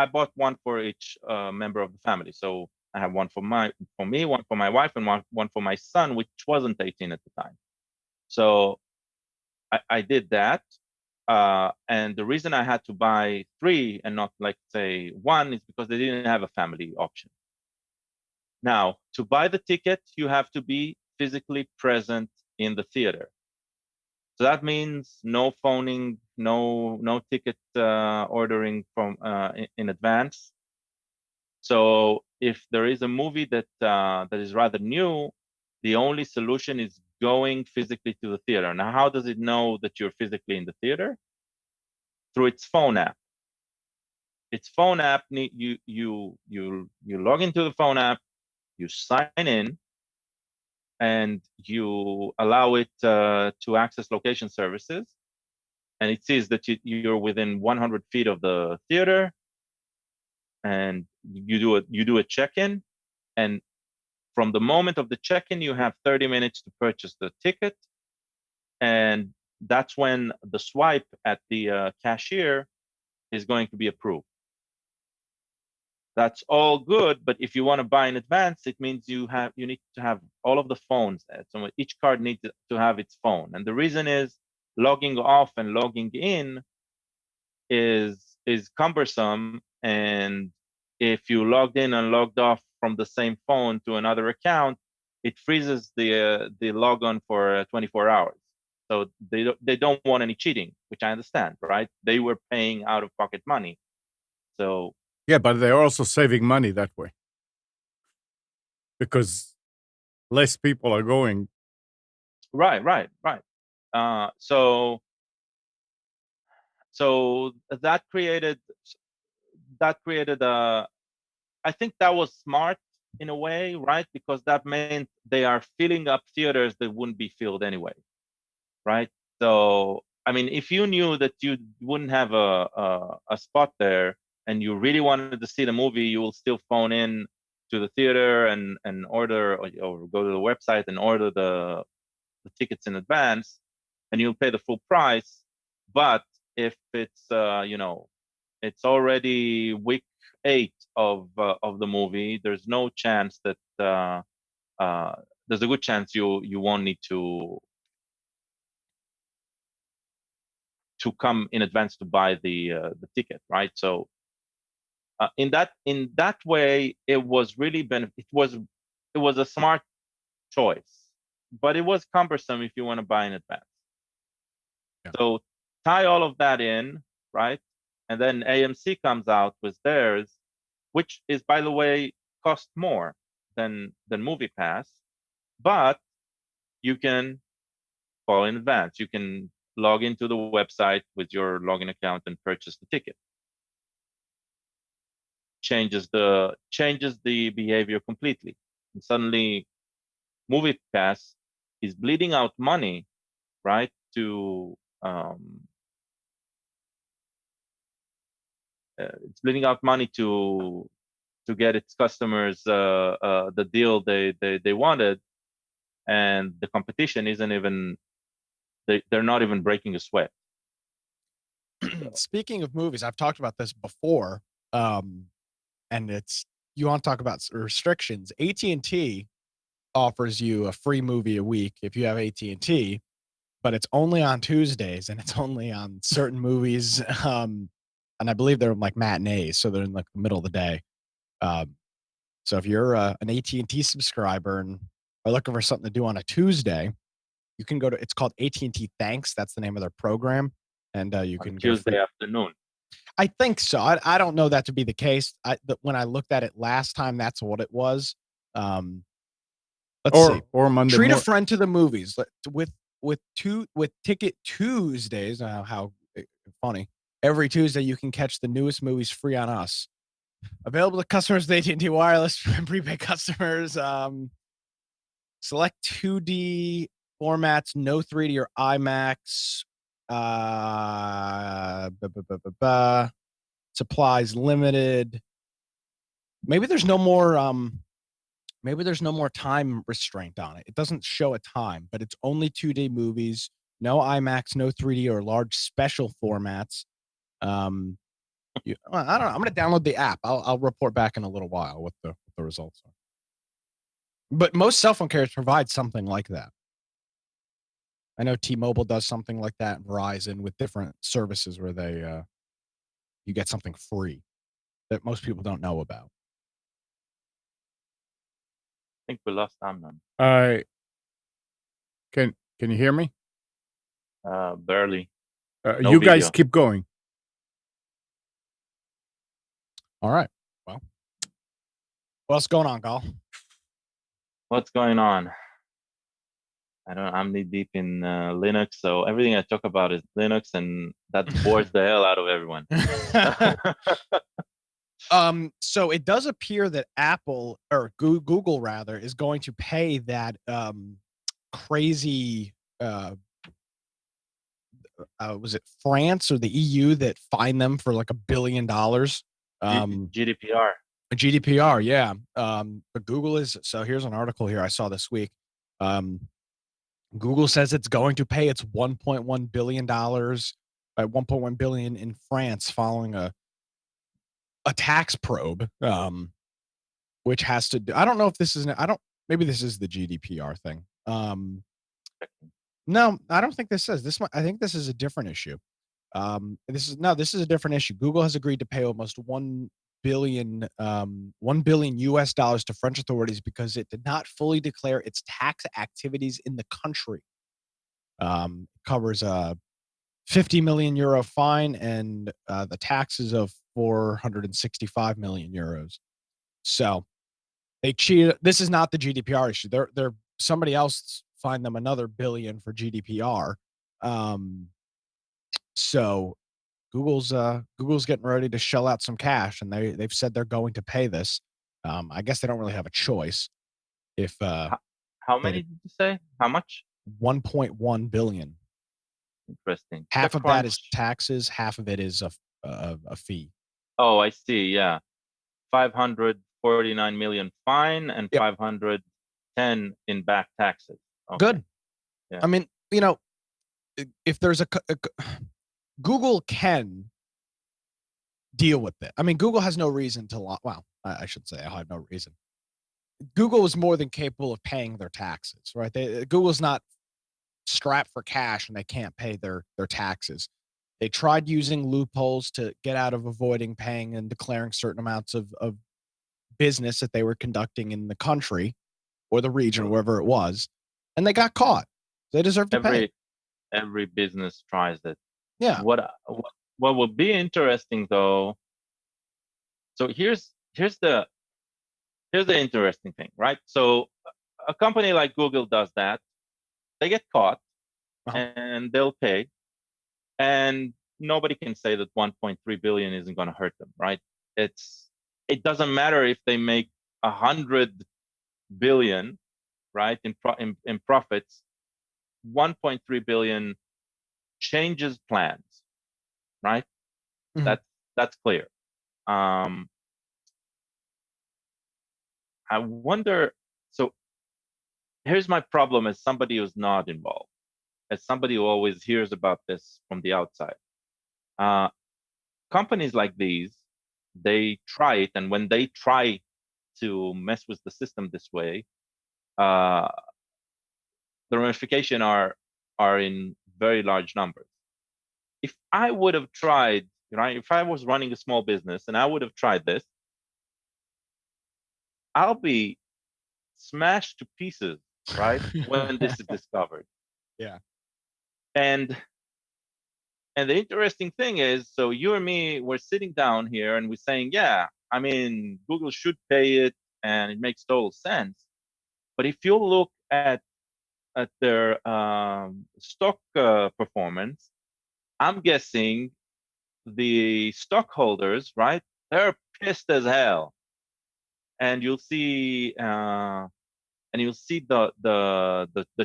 bought one for each member of the family. So I have one for me, one for my wife, and one for my son, which wasn't 18 at the time. So I did that. And the reason I had to buy 3 and not, like, say 1 is because they didn't have a family option. Now, to buy the ticket, you have to be physically present in the theater. So that means no phoning, no ticket ordering from in advance. So if there is a movie that is rather new, the only solution is going physically to the theater. Now, how does it know that you're physically in the theater? Through its phone app. Its phone app, you log into the phone app, you sign in, and you allow it to access location services, and it sees that you're within 100 feet of the theater, and you do a check-in, and from the moment of the check-in, you have 30 minutes to purchase the ticket, and that's when the swipe at the cashier is going to be approved. That's all good, but if you want to buy in advance, it means you need to have all of the phones there. So each card needs to have its phone, and the reason is logging off and logging in is cumbersome, and if you logged in and logged off from the same phone to another account, it freezes the logon for 24 hours. So they don't want any cheating, which I understand, right? They were paying out of pocket money. So yeah, but they're also saving money that way because less people are going. Right. So that created I think that was smart in a way, right? Because that meant they are filling up theaters that wouldn't be filled anyway, right? So I mean, if you knew that you wouldn't have a spot there and you really wanted to see the movie, you will still phone in to the theater and order, or go to the website and order the tickets in advance, and you'll pay the full price. But if it's it's already week 8 of the movie, there's no chance that there's a good chance you won't need to come in advance to buy the ticket, right? So in that way, it was really it was a smart choice, but it was cumbersome if you want to buy in advance. Yeah. So tie all of that in, right? And then AMC comes out with theirs, which is, by the way, cost more than MoviePass, but you can call in advance. You can log into the website with your login account and purchase the ticket. Changes the behavior completely. And suddenly MoviePass is bleeding out money, right? It's bleeding out money to get its customers the deal they wanted, and the competition isn't even, they're not even breaking a sweat. Speaking of movies, I've talked about this before, and you want to talk about restrictions. AT&T offers you a free movie a week if you have AT&T, but it's only on Tuesdays and it's only on certain movies. And I believe they're like matinees, so they're in like the middle of the day. So if you're an AT&T subscriber and are looking for something to do on a Tuesday, you can go to, it's called AT&T Thanks. That's the name of their program. And you can get Tuesday afternoon. I think so. I don't know that to be the case. When I looked at it last time, that's what it was. Let's see. Or Monday. Treat a friend to the movies with Ticket Tuesdays. How funny! Every Tuesday you can catch the newest movies free on us. Available to customers with AT&T Wireless and prepaid customers. Select 2D formats, no 3D or IMAX. Supplies limited. Maybe there's no more time restraint on it. It doesn't show a time, but it's only 2D movies, no IMAX, no 3D or large special formats. I don't know. I'm going to download the app. I'll report back in a little while what the results are. But most cell phone carriers provide something like that. I know T-Mobile does something like that, Verizon, with different services where they you get something free that most people don't know about. I think we lost Amnon. Can you hear me? Barely. No you guys video. Keep going. All right. Well, what's going on, Gal? What's going on? I'm knee deep in Linux, so everything I talk about is Linux, and that bores the hell out of everyone. So it does appear that Apple or Google rather is going to pay that crazy was it France or the EU that fined them for like $1 billion? GDPR. GDPR, yeah. But Google is, so here's an article here I saw this week. Google says it's going to pay its $1.1 billion, $1.1 billion in France following a tax probe, which has to do, I don't know if this is, maybe this is the GDPR thing. No, I don't think this says this. I think this is a different issue. This is a different issue. Google has agreed to pay almost $1 billion US dollars to French authorities because it did not fully declare its tax activities in the country. Covers a 50 million euro fine and the taxes of 465 million euros. So they cheated. This is not the GDPR issue. They're somebody else fined them another $1 billion for GDPR. So Google's getting ready to shell out some cash, and they've said they're going to pay this. I guess they don't really have a choice. If how many did you say? How much? 1.1 billion. Interesting. Half of that is taxes. Half of it is a fee. Oh, I see. Yeah, 549 million fine and 510 in back taxes. Okay. Good. Yeah. I mean, if there's Google can deal with it. I mean, Google has no reason to well, I should say I have no reason. Google is more than capable of paying their taxes, right? Google's not strapped for cash and they can't pay their taxes. They tried using loopholes to get out of avoiding paying and declaring certain amounts of business that they were conducting in the country or the region, or wherever it was, and they got caught. They deserve to pay. Every business tries it. Yeah. What would be interesting though? So here's the interesting thing, right? So a company like Google does that. They get caught, and they'll pay, and nobody can say that 1.3 billion isn't going to hurt them, right? It doesn't matter if they make 100 billion, right, in profits. 1.3 billion changes plans, right? Mm-hmm. That's clear. I wonder. So here's my problem as somebody who's not involved, as somebody who always hears about this from the outside. Companies like these, they try it, and when they try to mess with the system this way, the ramifications are in very large numbers. If I would have tried, if I was running a small business and I would have tried this, I'll be smashed to pieces, right? When this is discovered. Yeah. And the interesting thing is, so you and me, we're sitting down here and we're saying, yeah, I mean, Google should pay it and it makes total sense. But if you look at their stock performance, I'm guessing the stockholders, right? They're pissed as hell, and you'll see the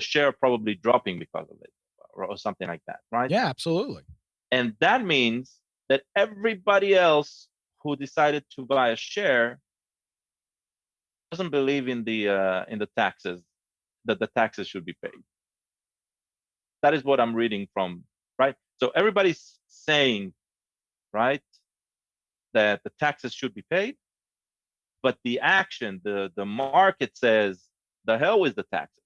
share probably dropping because of it, or something like that, right? Yeah, absolutely. And that means that everybody else who decided to buy a share doesn't believe in the taxes, that the taxes should be paid. That is what I'm reading from, right? So everybody's saying, right, that the taxes should be paid, but the action, the market says, the hell with the taxes.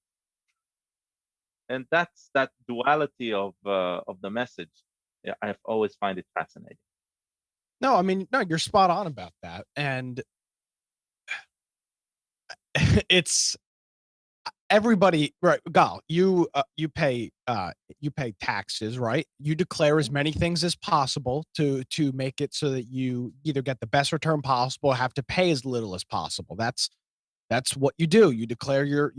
And that's that duality of the message. Yeah, I've always find it fascinating. No, I mean, no, you're spot on about that. And it's everybody, right? Gal, you pay taxes, right? You declare as many things as possible to make it so that you either get the best return possible or have to pay as little as possible. That's what you do. You declare you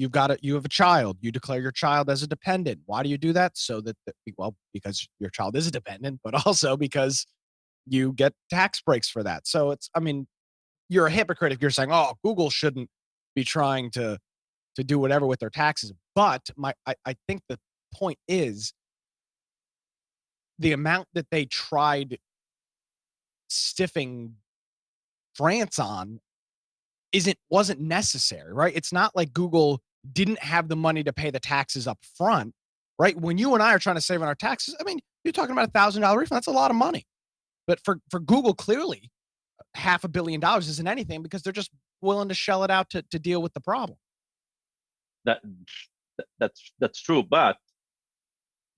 have a child. You declare your child as a dependent. Why do you do that? So that, well, because your child is a dependent, but also because you get tax breaks for that. So I mean, you're a hypocrite if you're saying, oh, Google shouldn't be trying to do whatever with their taxes. But I think the point is the amount that they tried stiffing France on wasn't necessary, right? It's not like Google didn't have the money to pay the taxes up front, right? When you and I are trying to save on our taxes, I mean, you're talking about $1,000 refund. That's a lot of money. But for Google, clearly, $500 million isn't anything because they're just willing to shell it out to deal with the problem. That's true, but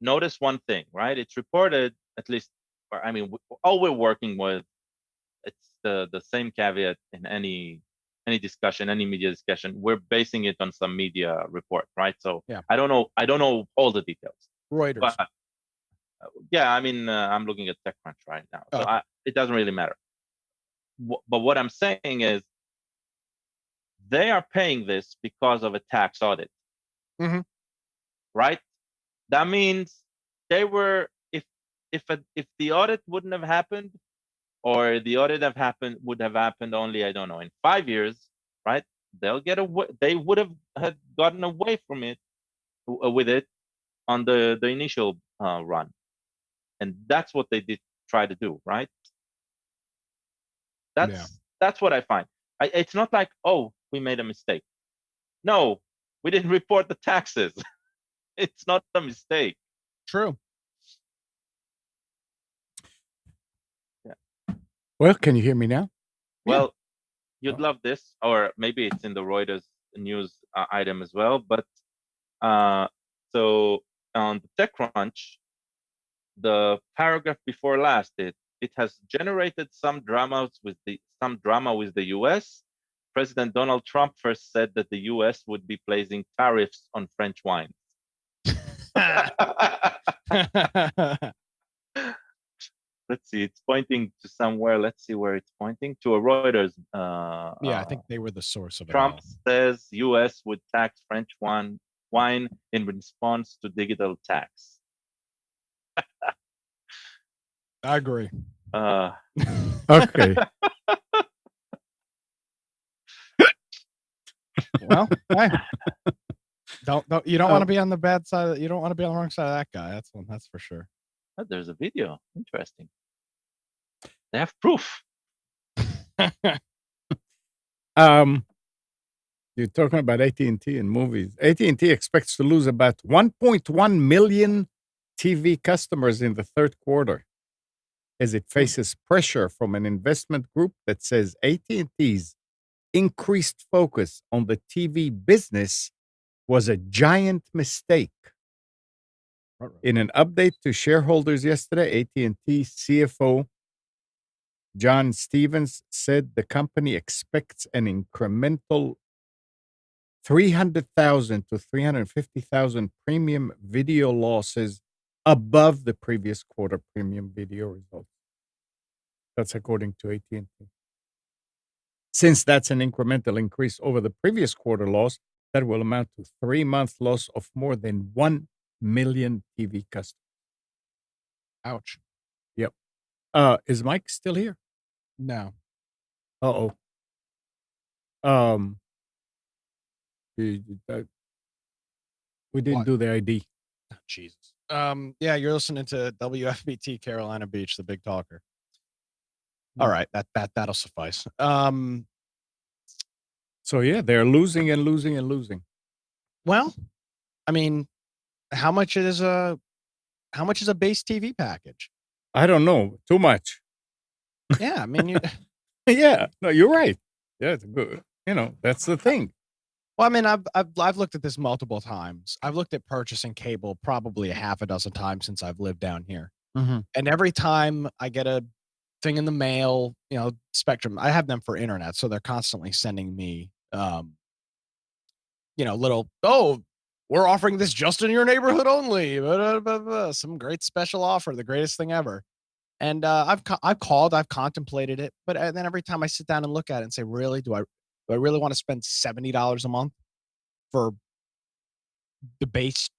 notice one thing, right? It's reported, at least, or I mean, all we're working with, it's the same caveat in any discussion, any media discussion. We're basing it on some media report, right? So yeah. I don't know all the details. Reuters. But, yeah, I mean, I'm looking at TechCrunch right now, so it doesn't really matter. But what I'm saying is, they are paying this because of a tax audit, right? That means they were, if the audit wouldn't have happened, or the audit would have happened only, I don't know, in 5 years, right? They'll get away. They would have had gotten away from it with it on the initial run, and that's what they did try to do, right? That's what I find. It's not like, oh, we made a mistake. No, we didn't report the taxes. It's not a mistake. True. Yeah. Well, can you hear me now? Well, you'd love this, or maybe it's in the Reuters news item as well. But so on the TechCrunch, the paragraph before last, it has generated some drama with the U.S. President Donald Trump first said that the U.S. would be placing tariffs on French wines. Let's see, it's pointing to somewhere. Let's see where it's pointing to. A Reuters. Yeah, I think they were the source of it. Trump says U.S. would tax French wine in response to digital tax. I agree. Okay. Well, hey. You don't want to be on the bad side. You don't want to be on the wrong side of that guy. That's for sure. Oh, there's a video. Interesting. They have proof. You're talking about AT&T and movies. AT&T expects to lose about 1.1 million TV customers in the third quarter as it faces pressure from an investment group that says AT&T's increased focus on the TV business was a giant mistake. In an update to shareholders yesterday, AT&T CFO John Stevens said the company expects an incremental 300,000 to 350,000 premium video losses above the previous quarter premium video results. That's according to AT&T. Since that's an incremental increase over the previous quarter loss, that will amount to 3-month loss of more than 1 million TV customers. Ouch. Yep. Is Mike still here? No. Uh-oh. We didn't do the ID. Oh, Jesus. Yeah, you're listening to WFBT Carolina Beach, the big talker. All right, that'll suffice. So yeah, they're losing and losing and losing. Well, I mean, how much is a base TV package? I don't know. Too much. Yeah, I mean, yeah, no, you're right. Yeah, it's good. That's the thing. Well, I mean, I've looked at this multiple times. I've looked at purchasing cable probably a half a dozen times since I've lived down here. Mm-hmm. And every time I get a thing in the mail, Spectrum, I have them for internet, so they're constantly sending me, little, we're offering this just in your neighborhood only, some great special offer, the greatest thing ever. And I've called, I've contemplated it, but then every time I sit down and look at it and say, really, do I really want to spend $70 a month for the base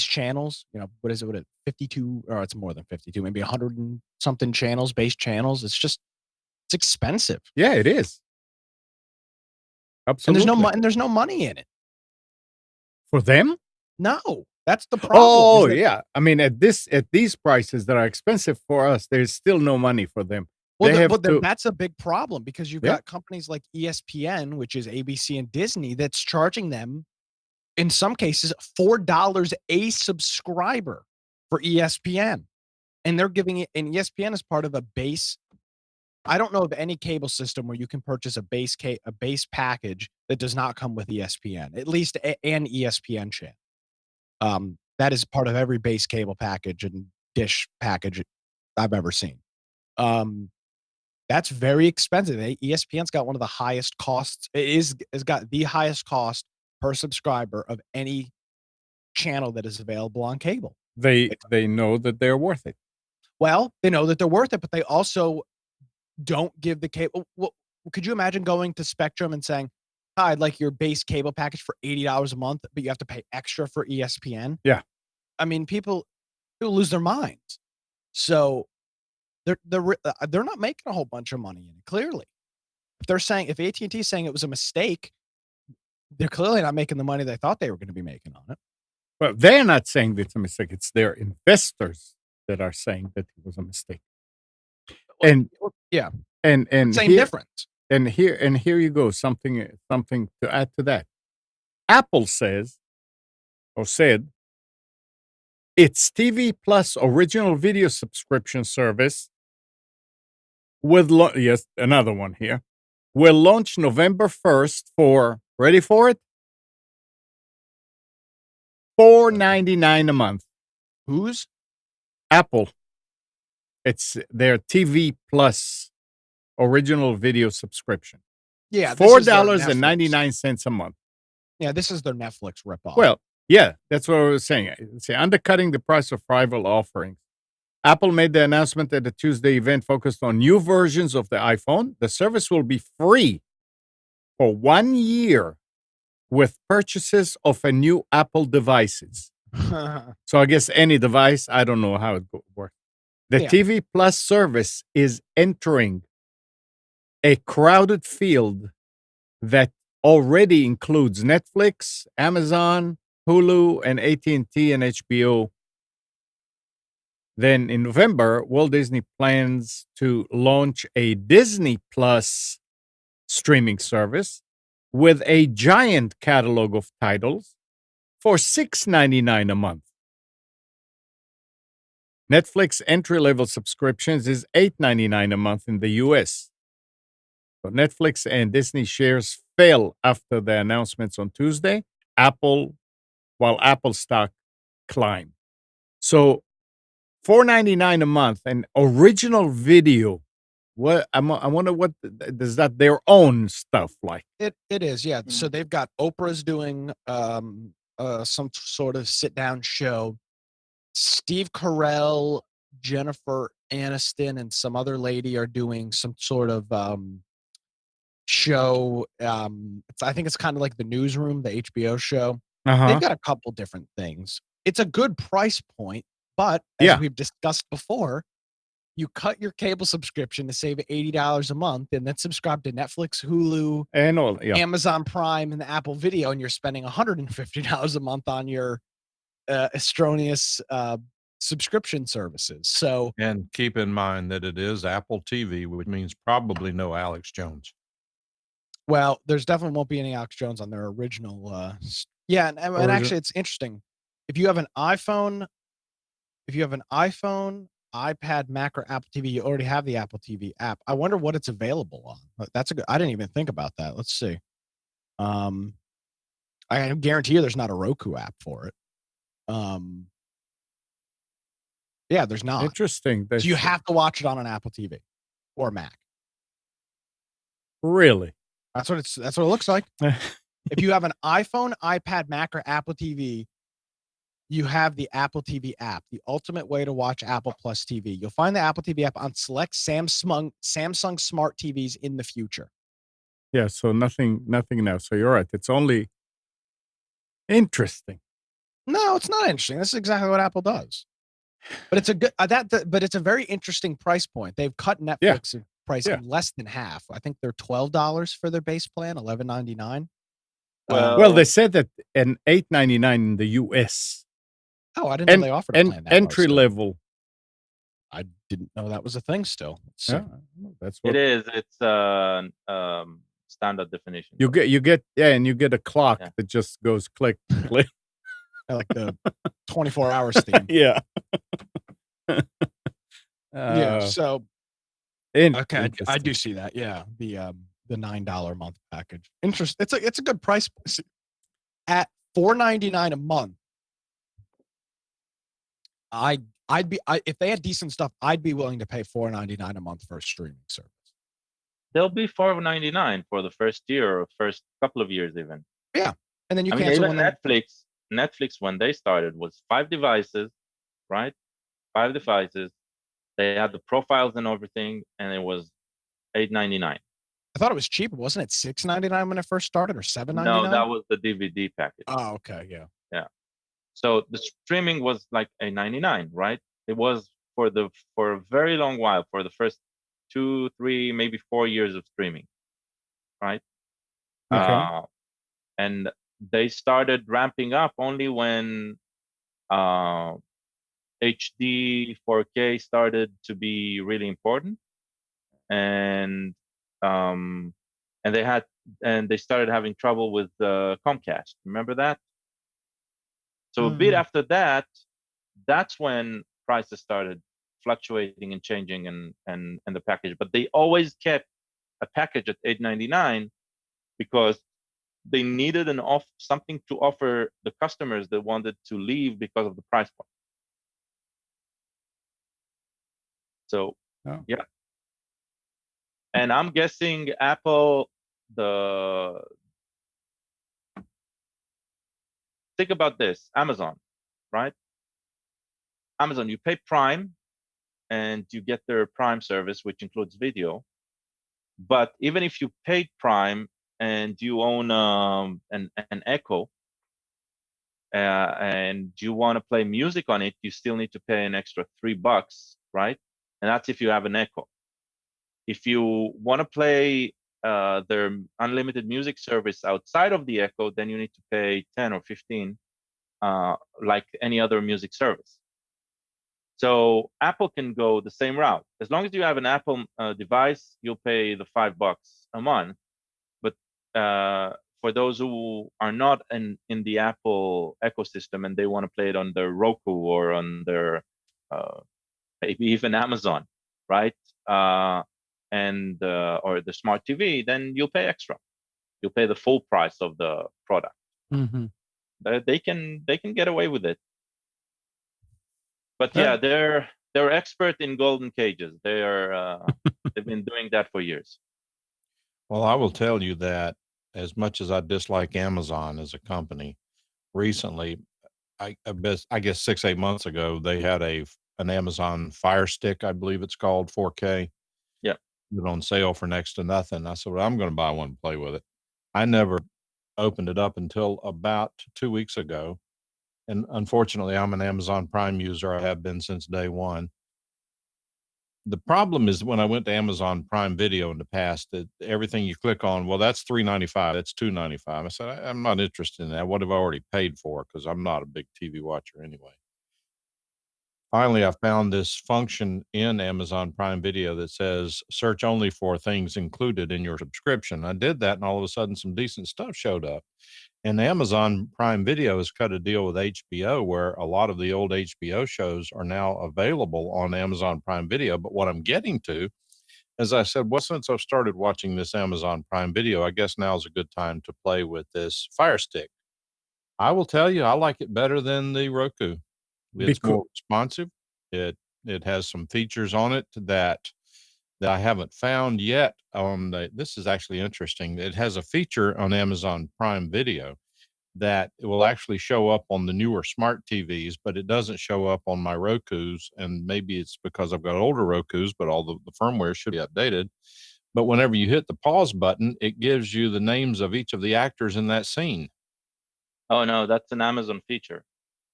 channels? What is it? 52, or it's more than 52, maybe 100 and something channels, base channels. It's expensive. Yeah, it is. Absolutely. And there's no money in it. For them? No, that's the problem. Oh, yeah. I mean, at these prices that are expensive for us, there's still no money for them. Well, that's a big problem because you've got companies like ESPN, which is ABC and Disney, that's charging them, in some cases, $4 a subscriber for ESPN. And they're giving it, and ESPN is part of a base. I don't know of any cable system where you can purchase a base package that does not come with ESPN, at least an ESPN channel. That is part of every base cable package and dish package I've ever seen. That's very expensive. ESPN's got one of the highest costs. It's got the highest cost per subscriber of any channel that is available on cable. They know that they're worth it. Well, they know that they're worth it, but they also don't give the cable. Well, could you imagine going to Spectrum and saying, "Hi, I'd like your base cable package for $80 a month, but you have to pay extra for ESPN"? Yeah. I mean, people lose their minds. So they're not making a whole bunch of money in it, clearly. If AT&T is saying it was a mistake, they're clearly not making the money they thought they were going to be making on it. Well, they're not saying that it's a mistake. It's their investors that are saying that it was a mistake. And yeah, and same difference. And here you go. Something to add to that. Apple said its TV Plus original video subscription service another one here, will launch November 1st for, ready for it? $4.99 a month. Whose? Apple. It's their TV Plus original video subscription. Yeah, $4.99 a month. Yeah, this is their Netflix ripoff. Well, yeah, that's what I was saying. It's undercutting the price of rival offerings. Apple made the announcement at the Tuesday event focused on new versions of the iPhone. The service will be free for 1 year with purchases of a new Apple devices. So I guess any device, I don't know how it works. The TV Plus service is entering a crowded field that already includes Netflix, Amazon, Hulu, and AT&T and HBO. Then in November, Walt Disney plans to launch a Disney Plus streaming service with a giant catalog of titles for $6.99 a month. Netflix entry-level subscriptions is $8.99 a month in the U.S. So Netflix and Disney shares fell after the announcements on Tuesday. Apple while Apple stock climbed. So $4.99 a month and original video. What I wonder what is that their own stuff like? It is, yeah. So they've got Oprah's doing some sort of sit down show. Steve Carell, Jennifer Aniston, and some other lady are doing some sort of show. I think it's kind of like the Newsroom, the HBO show. They've got a couple different things. It's a good price point, but as we've discussed before, you cut your cable subscription to save $80 a month, and then subscribe to Netflix, Hulu, and all, Amazon Prime, and the Apple Video, and you're spending $150 a month on your extraneous subscription services. So, and keep in mind that it is Apple TV, which means probably no Alex Jones. Well, there's definitely won't be any Alex Jones on their original. And actually, it's interesting. If you have an iPhone, iPad, Mac, or Apple TV, you already have the Apple TV app. I wonder what it's available on. That's a good. I didn't even think about that. Let's see. I guarantee you, there's not a Roku app for it. Yeah, there's not. Interesting. So you have to watch it on an Apple TV or Mac. Really? That's what it looks like. If you have an iPhone, iPad, Mac, or Apple TV, you have the Apple TV app, the ultimate way to watch Apple Plus TV. You'll find the Apple TV app on select Samsung smart TVs in the future. Yeah, so nothing now. So you're right. It's only interesting. No, it's not interesting. This is exactly what Apple does. But it's a good but it's a very interesting price point. They've cut Netflix price less than half. I think they're $12 for their base plan, $11.99. Well, they said that an $8.99 in the US. Oh, I didn't know they offered a plan that entry level. I didn't know that was a thing still. So that's what it is. It's standard definition. You get and you get a clock that just goes click click. Like the 24 hours theme. Yeah. So okay, I do see that. Yeah, the $9 a month package. It's a good price at $4.99 a month. If they had decent stuff, I'd be willing to pay $4.99 a month for a streaming service. They'll be $4.99 for the first year or first couple of years, even. Yeah, and then you cancel even Netflix, when they started, was 5 devices, right? 5 devices. They had the profiles and everything, and it was $8.99. I thought it was cheap. Wasn't it $6.99 when it first started, or $7.99? No, that was the DVD package. Oh, okay, yeah. So the streaming was like $8.99, right? It was for a very long while, for the first 2, 3, maybe 4 years of streaming, right? Okay. And they started ramping up only when HD 4K started to be really important, and they started having trouble with Comcast. Remember that? So a bit after that, that's when prices started fluctuating and changing and the package. But they always kept a package at $8.99 because they needed something to offer the customers that wanted to leave because of the price point. So yeah. And I'm guessing Apple, think about this, Amazon, right? Amazon, you pay Prime and you get their Prime service, which includes video. But even if you paid Prime and you own an Echo and you want to play music on it, you still need to pay an extra $3, right? And that's if you have an Echo. If you want to play their unlimited music service outside of the Echo, then you need to pay 10 or 15, like any other music service. So Apple can go the same route. As long as you have an Apple device, you'll pay the $5 a month. But for those who are not in the Apple ecosystem and they want to play it on their Roku or on their maybe even Amazon, right? Or the smart TV, then you'll pay extra. You'll pay the full price of the product. Mm-hmm. They can get away with it. But yeah, they're expert in golden cages. They are they've been doing that for years. Well, I will tell you that as much as I dislike Amazon as a company, recently, I guess 6-8 months ago, they had an Amazon Fire Stick, I believe it's called, 4K. Yeah. It on sale for next to nothing. I said, well, I'm going to buy one and play with it. I never opened it up until about 2 weeks ago. And unfortunately, I'm an Amazon Prime user. I have been since day one. The problem is when I went to Amazon Prime Video in the past, that everything you click on, well, that's $3.95, that's $2.95. I said, I'm not interested in that. What have I already paid for? Because I'm not a big TV watcher anyway. Finally, I found this function in Amazon Prime Video that says search only for things included in your subscription. I did that, and all of a sudden, some decent stuff showed up. And Amazon Prime Video has cut a deal with HBO where a lot of the old HBO shows are now available on Amazon Prime Video. But what I'm getting to, as I said, well, since I've started watching this Amazon Prime Video, I guess now is a good time to play with this Fire Stick. I will tell you, I like it better than the Roku. It's more responsive. It has some features on it that I haven't found yet. This is actually interesting. It has a feature on Amazon Prime Video that it will actually show up on the newer smart TVs, but it doesn't show up on my Rokus. And maybe it's because I've got older Rokus, but all the firmware should be updated. But whenever you hit the pause button, it gives you the names of each of the actors in that scene. Oh no, that's an Amazon feature.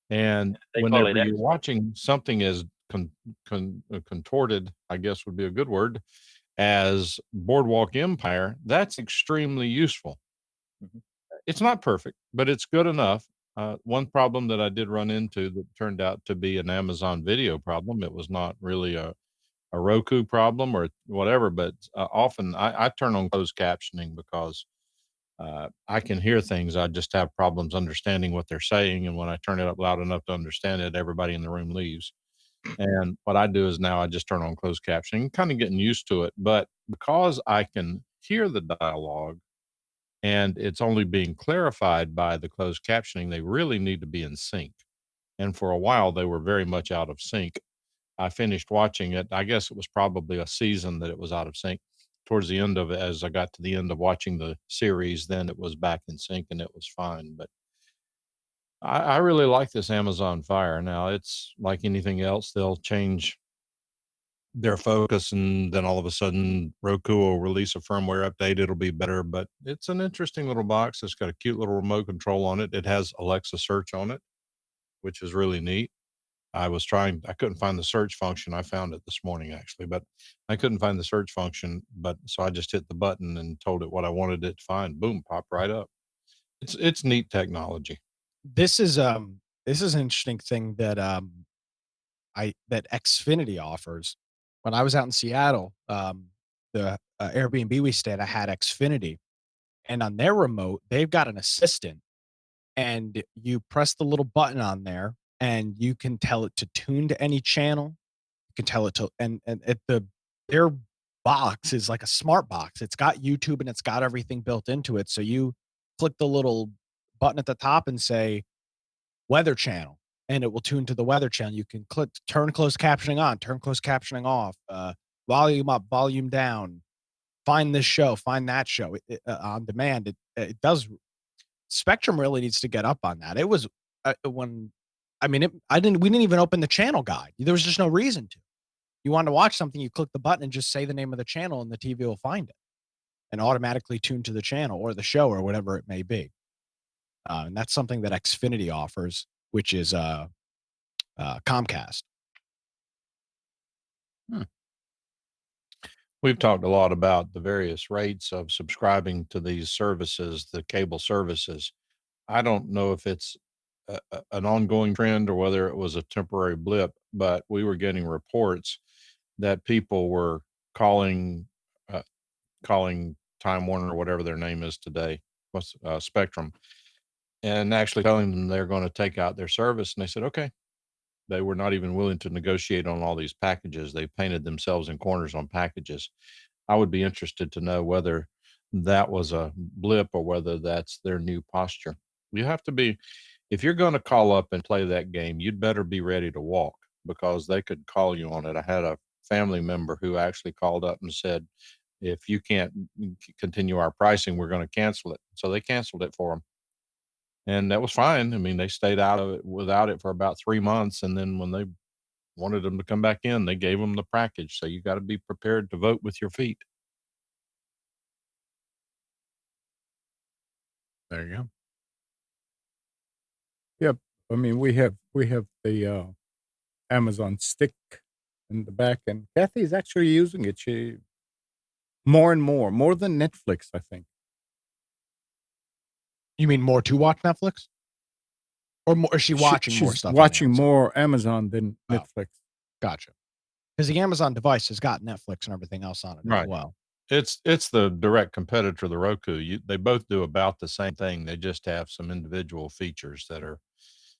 And whenever you're watching something as contorted, I guess would be a good word, as Boardwalk Empire, that's extremely useful. Mm-hmm. It's not perfect, but it's good enough. One problem that I did run into that turned out to be an Amazon Video problem, it was not really a Roku problem or whatever, but often I turn on closed captioning because I can hear things. I just have problems understanding what they're saying. And when I turn it up loud enough to understand it, everybody in the room leaves. And what I do is now I just turn on closed captioning, kind of getting used to it. But because I can hear the dialogue and it's only being clarified by the closed captioning, they really need to be in sync. And for a while, they were very much out of sync. I finished watching it. I guess it was probably a season that it was out of sync. Towards the end of it, as I got to the end of watching the series, then it was back in sync and it was fine. But I really like this Amazon Fire. Now, it's like anything else, they'll change their focus and then all of a sudden Roku will release a firmware update. It'll be better, but it's an interesting little box. It's got a cute little remote control on it. It has Alexa search on it, which is really neat. I couldn't find the search function. I found it this morning actually, but I couldn't find the search function. But so I just hit the button and told it what I wanted it to find. Boom, popped right up. It's neat technology. This is an interesting thing that that Xfinity offers. When I was out in Seattle, the Airbnb we stayed at had Xfinity, and on their remote, they've got an assistant, and you press the little button on there, and you can tell it to tune to any channel. You can tell it to, and their box is like a smart box. It's got YouTube and it's got everything built into it. So you click the little button at the top and say weather channel, and it will tune to the weather channel. You can click turn closed captioning on, turn closed captioning off, volume up, volume down, find this show, find that show on demand. It does. Spectrum really needs to get up on that. It was we didn't even open the channel guide. There was just no reason to. You want to watch something, you click the button and just say the name of the channel and the TV will find it and automatically tune to the channel or the show or whatever it may be. And that's something that Xfinity offers, which is Comcast. We've talked a lot about the various rates of subscribing to these services, the cable services. I don't know if it's an ongoing trend or whether it was a temporary blip, but we were getting reports that people were calling Time Warner or whatever their name is today, Spectrum, and actually telling them they're going to take out their service. And they said, okay. They were not even willing to negotiate on all these packages. They painted themselves in corners on packages. I would be interested to know whether that was a blip or whether that's their new posture. You have to be, if you're going to call up and play that game, you'd better be ready to walk because they could call you on it. I had a family member who actually called up and said, if you can't continue our pricing, we're going to cancel it. So they canceled it for them. And that was fine. I mean, they stayed out of it without it for about 3 months. And then when they wanted them to come back in, they gave them the package. So you got to be prepared to vote with your feet. There you go. Yep. I mean, we have the Amazon Stick in the back, and Kathy is actually using it. She more and more than Netflix, I think. You mean more to watch Netflix? Or more, is she watching more stuff? She's watching more Amazon than Netflix. Gotcha. Because the Amazon device has got Netflix and everything else on it as well. It's the direct competitor, the Roku. They both do about the same thing. They just have some individual features that are.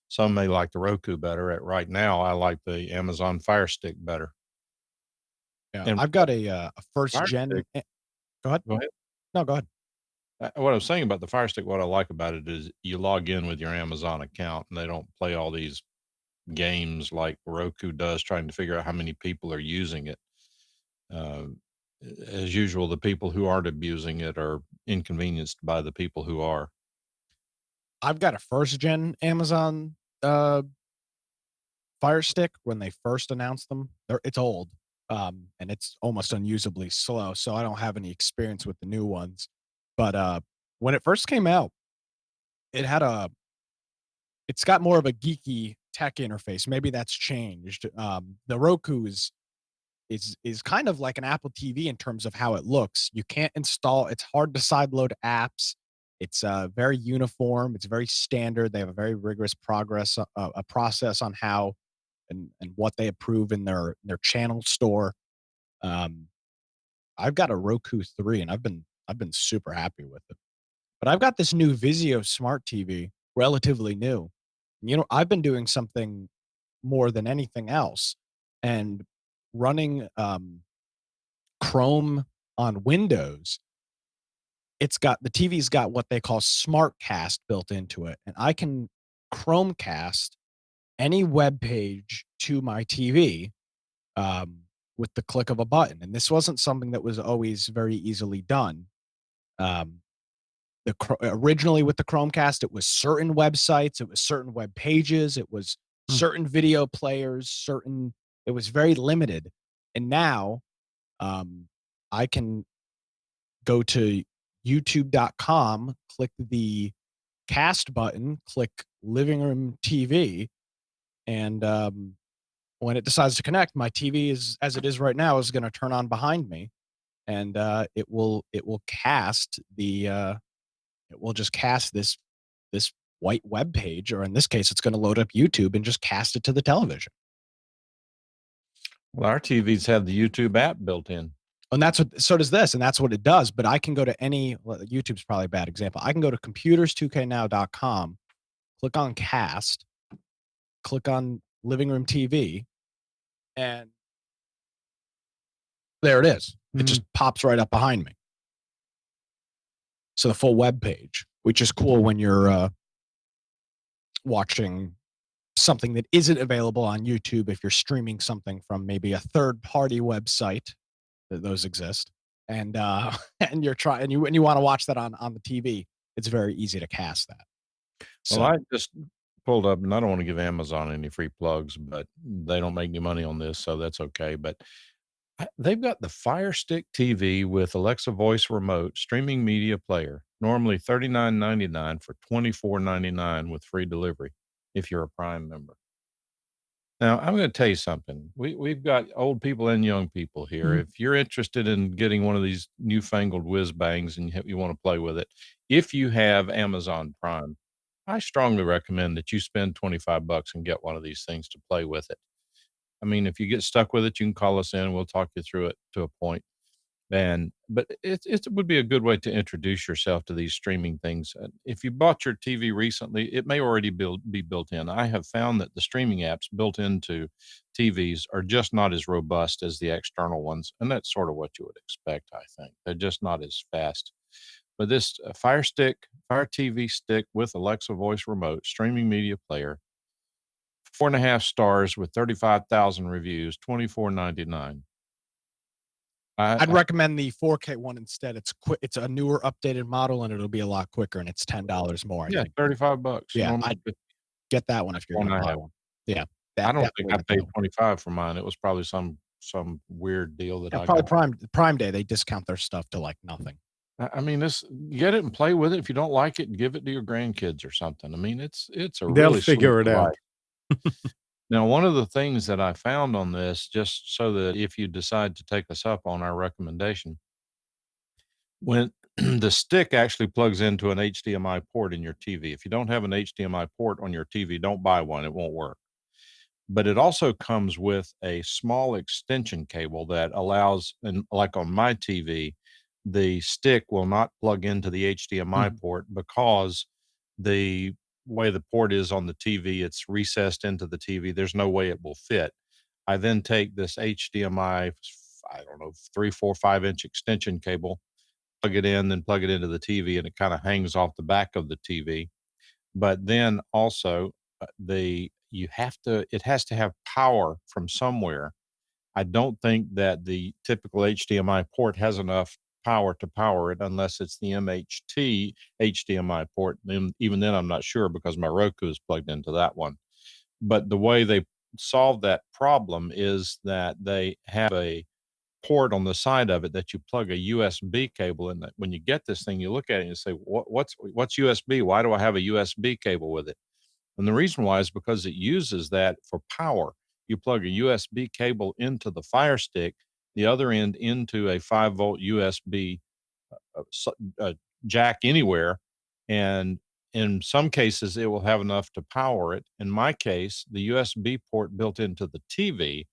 Some may like the Roku better. Right now, I like the Amazon Fire Stick better. Yeah, and I've got a first gen. Go ahead. Go ahead. No, go ahead. What I was saying about the Fire Stick, what I like about it is you log in with your Amazon account, and they don't play all these games like Roku does, trying to figure out how many people are using it. As usual, the people who aren't abusing it are inconvenienced by the people who are. I've got a first gen Amazon Fire Stick. When they first announced them, it's old, and it's almost unusably slow. So I don't have any experience with the new ones. But when it first came out, it's got more of a geeky tech interface. Maybe that's changed. The Roku is kind of like an Apple TV in terms of how it looks. You can't install. It's hard to sideload apps. It's very uniform. It's very standard. They have a very rigorous a process on how and what they approve in their channel store. I've got a Roku 3, and I've been super happy with it. But I've got this new Vizio smart TV, relatively new. I've been doing something more than anything else, and running Chrome on Windows. The TV's got what they call SmartCast built into it, and I can Chromecast any web page to my TV with the click of a button. And this wasn't something that was always very easily done. Originally with the Chromecast, it was certain websites, it was certain web pages, it was certain video players, it was very limited. And now I can go to youtube.com, click the cast button, click living room TV, and when it decides to connect, my TV is, as it is right now, is going to turn on behind me, and it will cast it will just cast this white web page, or in this case, it's going to load up YouTube and just cast it to the television. Well, our TVs have the YouTube app built in. And so does this, and that's what it does. But I can go to YouTube's probably a bad example. I can go to computers2know.com, click on cast, click on living room TV, and there it is. It just pops right up behind me. So the full web page, which is cool when you're watching something that isn't available on YouTube. If you're streaming something from maybe a third-party website, those exist, and and you want to watch that on the TV, it's very easy to cast that. So, well, I just pulled up, and I don't want to give Amazon any free plugs, but they don't make any money on this, so that's okay. But they've got the Fire Stick TV with Alexa voice remote streaming media player, normally $39.99 for $24.99 with free delivery if you're a Prime member. Now, I'm going to tell you something. We've got old people and young people here. If you're interested in getting one of these newfangled whiz bangs and you want to play with it, if you have Amazon Prime, I strongly recommend that you spend $25 and get one of these things to play with it. I mean, if you get stuck with it, you can call us in. We'll talk you through it to a point. But it would be a good way to introduce yourself to these streaming things. If you bought your TV recently, it may already be built in. I have found that the streaming apps built into TVs are just not as robust as the external ones, and that's sort of what you would expect, I think. They're just not as fast. But this Fire TV stick with Alexa voice remote, streaming media player, 4.5 stars with 35,000 reviews, $24.99. I'd recommend the 4K one instead. It's quick. It's a newer, updated model, and it'll be a lot quicker. And it's $10 more. Yeah, $35. Yeah, I'd get that one if you're going to buy one. Yeah, I don't think I paid $25 for mine. It was probably some weird deal that I probably Prime Day. They discount their stuff to like nothing. I mean, get it and play with it. If you don't like it, give it to your grandkids or something. I mean, it's a they'll really figure it out. Now, one of the things that I found on this, just so that if you decide to take us up on our recommendation, when the stick actually plugs into an HDMI port in your TV. If you don't have an HDMI port on your TV, don't buy one. It won't work. But it also comes with a small extension cable that allows, and like on my TV, the stick will not plug into the HDMI port because the way the port is on the TV, it's recessed into the TV. There's no way it will fit. I then take this HDMI, I don't know, 3, 4, 5-inch extension cable, plug it in, then plug it into the TV, and it kind of hangs off the back of the TV. But then also it has to have power from somewhere. I don't think that the typical HDMI port has enough power to power it unless it's the MHT HDMI port. Even then, I'm not sure because my Roku is plugged into that one. But the way they solve that problem is that they have a port on the side of it that you plug a USB cable in. That when you get this thing, you look at it and you say, what's USB? Why do I have a USB cable with it? And the reason why is because it uses that for power. You plug a USB cable into the Fire Stick, the other end into a 5-volt USB jack anywhere. And in some cases, it will have enough to power it. In my case, the USB port built into the TV,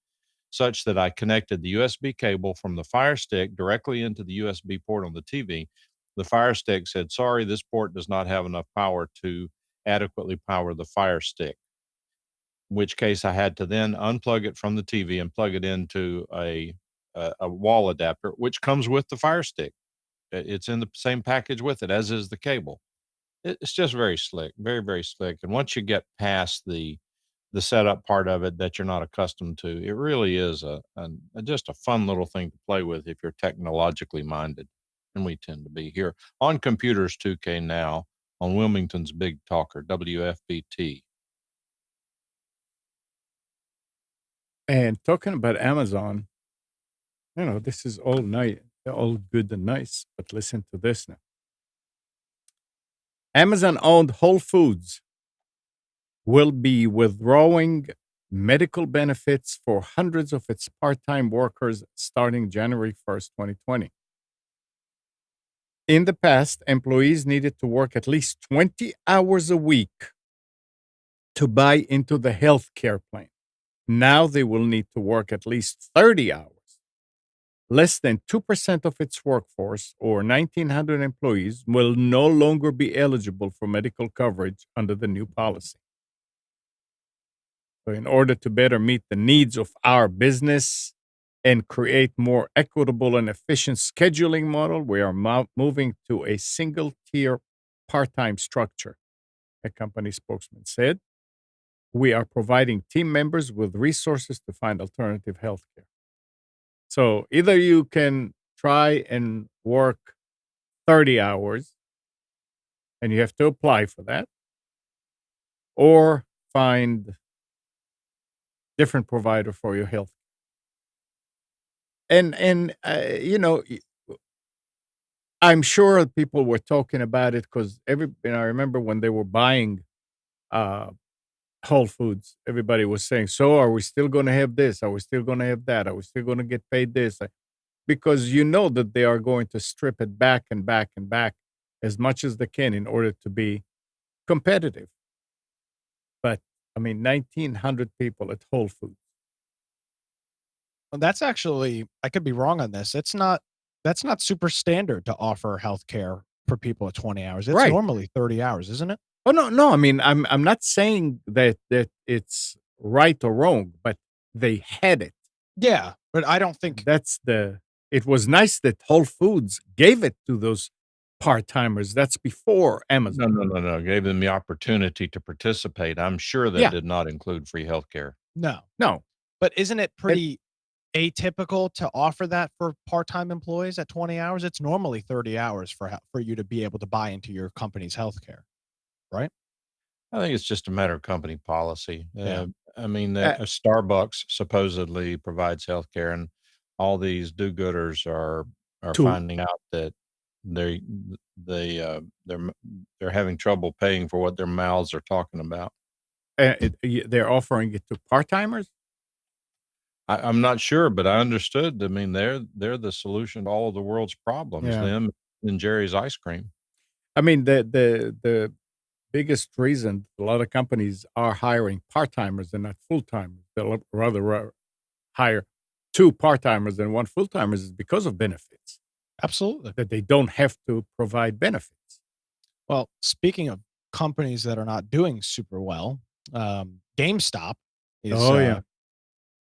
such that I connected the USB cable from the Fire Stick directly into the USB port on the TV. The Fire Stick said, sorry, this port does not have enough power to adequately power the Fire Stick, in which case I had to then unplug it from the TV and plug it into a wall adapter, which comes with the Fire Stick. It's in the same package with it, as is the cable. It's just very slick, very, very slick. And once you get past the setup part of it that you're not accustomed to, it really is just a fun little thing to play with if you're technologically minded. And we tend to be here on Computers 2K Now on Wilmington's Big Talker, WFBT. And talking about Amazon, this is all good and nice, but listen to this now. Amazon-owned Whole Foods will be withdrawing medical benefits for hundreds of its part-time workers starting January 1st, 2020. In the past, employees needed to work at least 20 hours a week to buy into the health care plan. Now they will need to work at least 30 hours. Less than 2% of its workforce, or 1,900 employees, will no longer be eligible for medical coverage under the new policy. So in order to better meet the needs of our business and create more equitable and efficient scheduling model, we are moving to a single-tier part-time structure, a company spokesman said. We are providing team members with resources to find alternative health care. So either you can try and work 30 hours, and you have to apply for that, or find different provider for your health. And I'm sure people were talking about it because I remember when they were buying Whole Foods, everybody was saying, so are we still going to have this? Are we still going to have that? Are we still going to get paid this? Because that they are going to strip it back and back and back as much as they can in order to be competitive. But 1,900 people at Whole Foods. Well, that's actually, I could be wrong on this. That's not super standard to offer healthcare for people at 20 hours. It's normally 30 hours, isn't it? Oh, no. I'm not saying that it's right or wrong, but they had it. Yeah, but I don't think it was nice that Whole Foods gave it to those part-timers. That's before Amazon. No. Gave them the opportunity to participate. I'm sure that Yeah. did not include free healthcare. No. No. But isn't it pretty atypical to offer that for part-time employees at 20 hours? It's normally 30 hours for you to be able to buy into your company's healthcare, right? I think it's just a matter of company policy. Yeah. I mean, Uh, Starbucks supposedly provides healthcare, and all these do-gooders are To finding out that they they're having trouble paying for what their mouths are talking about. they're offering it to part-timers? I'm not sure, but I understood. I mean, they're the solution to all of the world's problems. Yeah. Them and Jerry's ice cream. I mean, the biggest reason a lot of companies are hiring part-timers and not full-timers, they'll rather hire 2 part-timers than 1 full-timers is because of benefits, Absolutely. that they don't have to provide benefits. Well, speaking of companies that are not doing super well, GameStop is going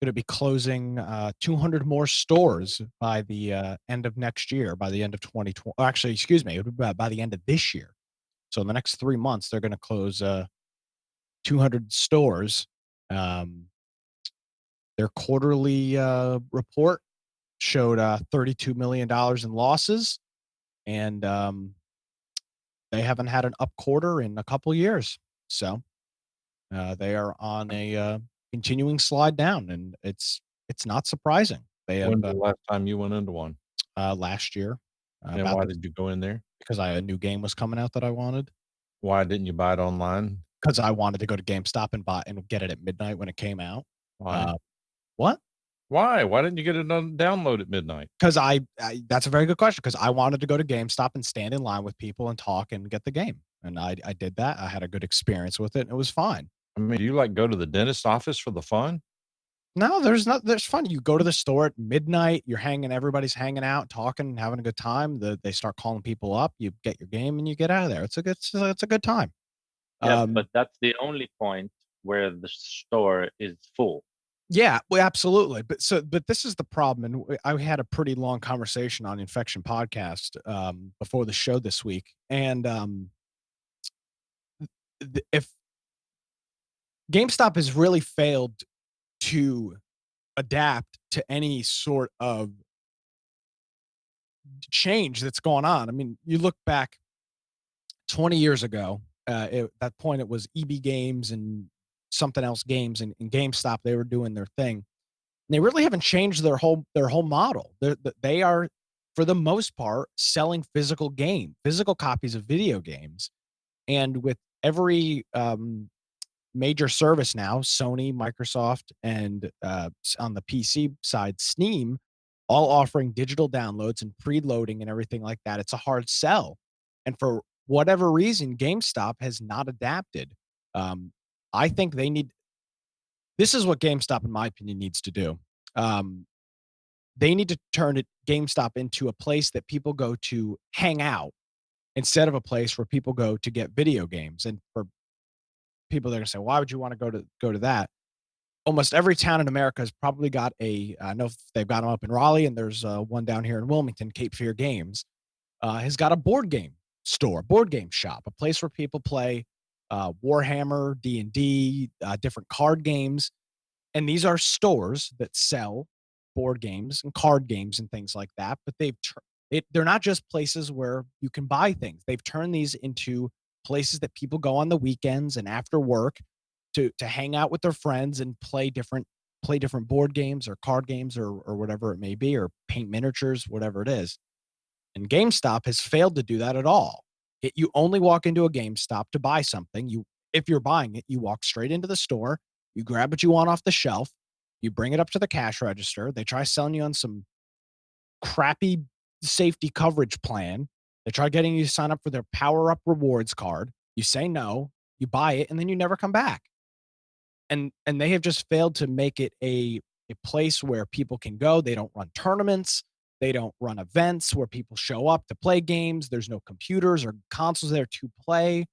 to be closing 200 more stores by the end of next year, by the end of 2020. Actually, excuse me, it'll be by the end of this year. So in the next 3 months, they're going to close 200 stores. Their quarterly report showed $32 million in losses, and they haven't had an up quarter in a couple years. So they are on a continuing slide down, and it's not surprising. They have When's the last time you went into one? last year. And why did you go in there? Because a new game was coming out that I wanted. Why didn't you buy it online? Because I wanted to go to GameStop and buy and get it at midnight when it came out. Why? What? Why? Why didn't you get it on download at midnight? Because I that's a very good question. Because I wanted to go to GameStop and stand in line with people and talk and get the game, and I did that. I had a good experience with it. And it was fine. I mean, do you like go to the dentist office for the fun? No, there's fun. You go to the store at midnight, everybody's hanging out, talking, having a good time. They start calling people up, you get your game and you get out of there. It's a good time. Yeah, but that's the only point where the store is full. Yeah, well, absolutely. But this is the problem. And I had a pretty long conversation on Infection Podcast before the show this week. And if GameStop has really failed to adapt to any sort of change that's going on. I mean, you look back 20 years ago, at that point it was EB Games and something else games and GameStop, they were doing their thing. And they really haven't changed their whole model. They are, for the most part, selling physical copies of video games. And with every major service now, Sony, Microsoft, and on the PC side, Steam, all offering digital downloads and preloading and everything like that. It's a hard sell. And for whatever reason, GameStop has not adapted. I think this is what GameStop, in my opinion, needs to do. They need to turn GameStop into a place that people go to hang out instead of a place where people go to get video games. And for people that are going to say, why would you want to go to that? Almost every town in America has probably got I know if they've got them up in Raleigh, and there's one down here in Wilmington, Cape Fear Games, has got a board game store, board game shop, a place where people play Warhammer, D&D, different card games. And these are stores that sell board games and card games and things like that. But they're not just places where you can buy things. They've turned these into places that people go on the weekends and after work to hang out with their friends and play different board games or card games or whatever it may be, or paint miniatures, whatever it is. And GameStop has failed to do that at all. You only walk into a GameStop to buy something. If you're buying it, you walk straight into the store, you grab what you want off the shelf, you bring it up to the cash register. They try selling you on some crappy safety coverage plan. They try getting you to sign up for their Power Up rewards card. You say no, you buy it, and then you never come back. And they have just failed to make it a place where people can go. They don't run tournaments. They don't run events where people show up to play games. There's no computers or consoles there to play.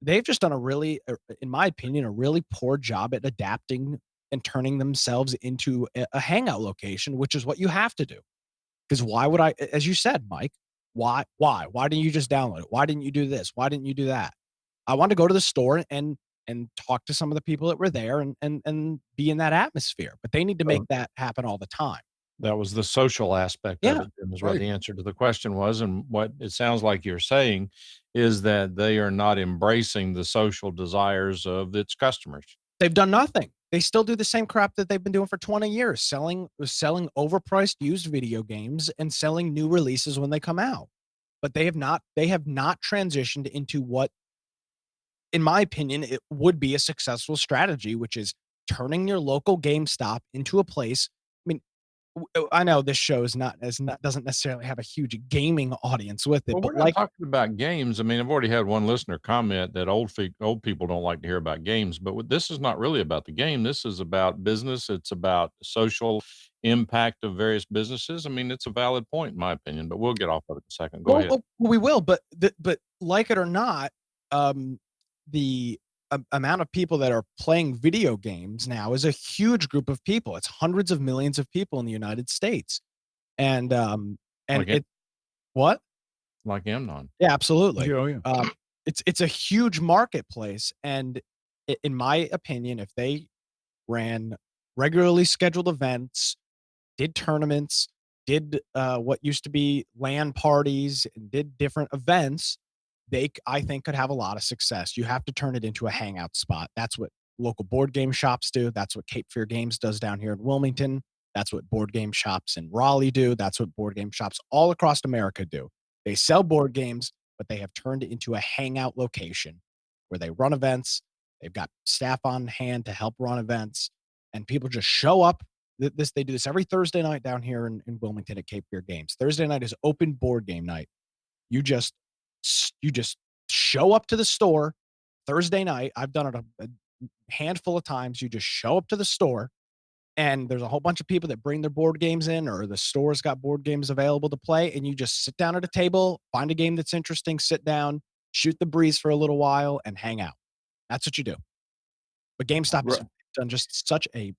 They've just done in my opinion, a really poor job at adapting and turning themselves into a hangout location, which is what you have to do. Because why would as you said, Mike, Why? Why didn't you just download it? Why didn't you do this? Why didn't you do that? I want to go to the store and talk to some of the people that were there and be in that atmosphere. But they need to make that happen all the time. That was the social aspect of Yeah, it, is what the answer to the question was. And what it sounds like you're saying is that they are not embracing the social desires of its customers. They've done nothing. They still do the same crap that they've been doing for 20 years, selling overpriced used video games and selling new releases when they come out. But they have not transitioned into what, in my opinion, it would be a successful strategy, which is turning your local GameStop into a place. I mean, I know this show doesn't necessarily have a huge gaming audience with it, Well, but we're not talking about games. I mean, I've already had one listener comment that old people don't like to hear about games, but this is not really about the game. This is about business. It's about social impact of various businesses. I mean, it's a valid point in my opinion, but we'll get off of it in a second. Go ahead. We will, but like it or not, the amount of people that are playing video games now is a huge group of people. It's hundreds of millions of people in the United States. And Like what? Like Amnon. Yeah, absolutely. Oh, yeah. It's a huge marketplace. And in my opinion, if they ran regularly scheduled events, did tournaments, did what used to be LAN parties, and did different events, I think could have a lot of success. You have to turn it into a hangout spot. That's what local board game shops do. That's what Cape Fear Games does down here in Wilmington. That's what board game shops in Raleigh do. That's what board game shops all across America do. They sell board games, but they have turned it into a hangout location where they run events. They've got staff on hand to help run events, and people just show up. They do this every Thursday night down here in Wilmington at Cape Fear Games. Thursday night is open board game night. You just show up to the store Thursday night. I've done it a handful of times. You just show up to the store, and there's a whole bunch of people that bring their board games in, or the store's got board games available to play, and you just sit down at a table, find a game that's interesting, sit down, shoot the breeze for a little while, and hang out. That's what you do. But GameStop has done just such a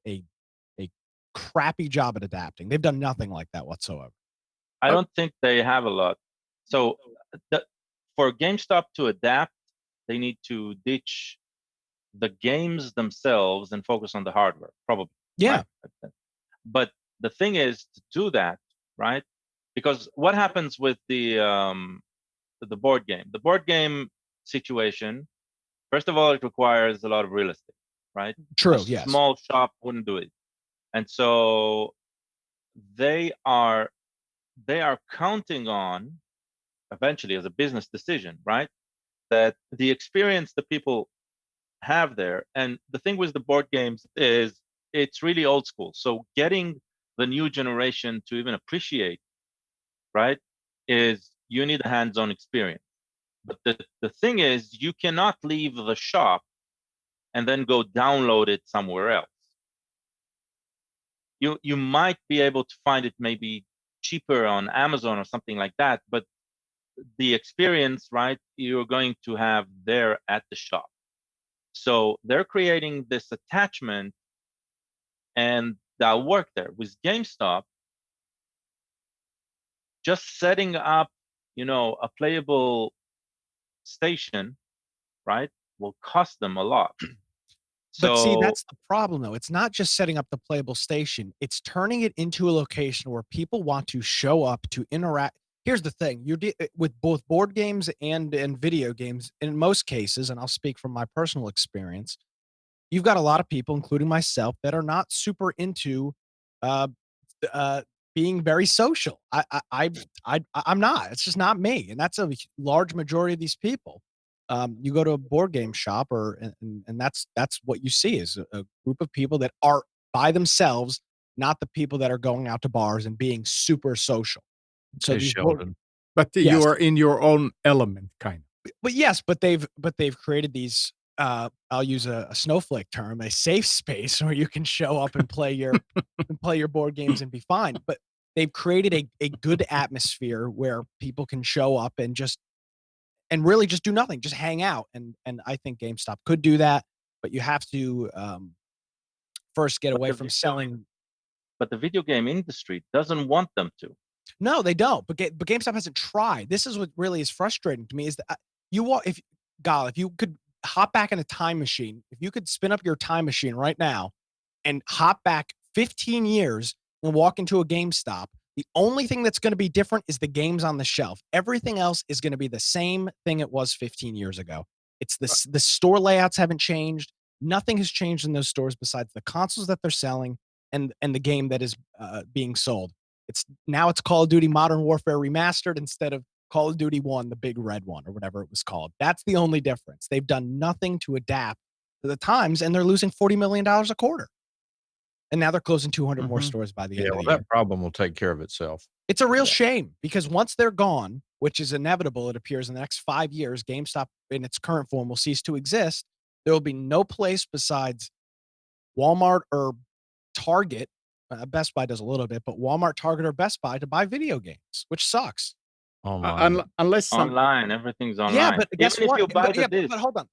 crappy job at adapting. They've done nothing like that whatsoever. I don't think they have a lot. So for GameStop to adapt, they need to ditch the games themselves and focus on the hardware, probably. Yeah. Right? But the thing is to do that, right? Because what happens with the board game? The board game situation, first of all, it requires a lot of real estate, right? True, yes. A small shop wouldn't do it. And so they are counting on, eventually as a business decision, right, that the experience that people have there, and the thing with the board games is it's really old school. So getting the new generation to even appreciate, right, is you need a hands-on experience. But the thing is, you cannot leave the shop and then go download it somewhere else. You might be able to find it maybe cheaper on Amazon or something like that, but the experience, right, you're going to have there at the shop. So they're creating this attachment, and that'll work there. With GameStop, just setting up, a playable station, right, will cost them a lot. But see, that's the problem, though. It's not just setting up the playable station. It's turning it into a location where people want to show up to interact. Here's the thing. With both board games and video games, in most cases, and I'll speak from my personal experience, you've got a lot of people, including myself, that are not super into being very social. I'm not. It's just not me. And that's a large majority of these people. You go to a board game shop, and that's what you see is a group of people that are by themselves, not the people that are going out to bars and being super social. So Okay, Sheldon. But you are in your own element, kind of. But yes, but they've created these. I'll use a snowflake term, a safe space where you can show up and play your board games and be fine. But they've created a good atmosphere where people can show up and really just do nothing, just hang out. And I think GameStop could do that, but you have to first get away from selling. But the video game industry doesn't want them to. No, they don't. But GameStop hasn't tried. This is what really is frustrating to me is that if you could hop back in a time machine, if you could spin up your time machine right now and hop back 15 years and walk into a GameStop, the only thing that's going to be different is the games on the shelf. Everything else is going to be the same thing it was 15 years ago. It's the store layouts haven't changed. Nothing has changed in those stores besides the consoles that they're selling and the game that is being sold. It's Call of Duty Modern Warfare Remastered instead of Call of Duty 1, the big red one, or whatever it was called. That's the only difference. They've done nothing to adapt to the times, and they're losing $40 million a quarter. And now they're closing 200 more stores by the end of the year. That problem will take care of itself. It's a real shame because once they're gone, which is inevitable, it appears in the next 5 years, GameStop in its current form will cease to exist. There will be no place besides Walmart or Target. Best Buy does a little bit, but Walmart, Target, or Best Buy to buy video games, which sucks. Online. Unless online, everything's online. Yeah, but guess Even what? If you buy the disc.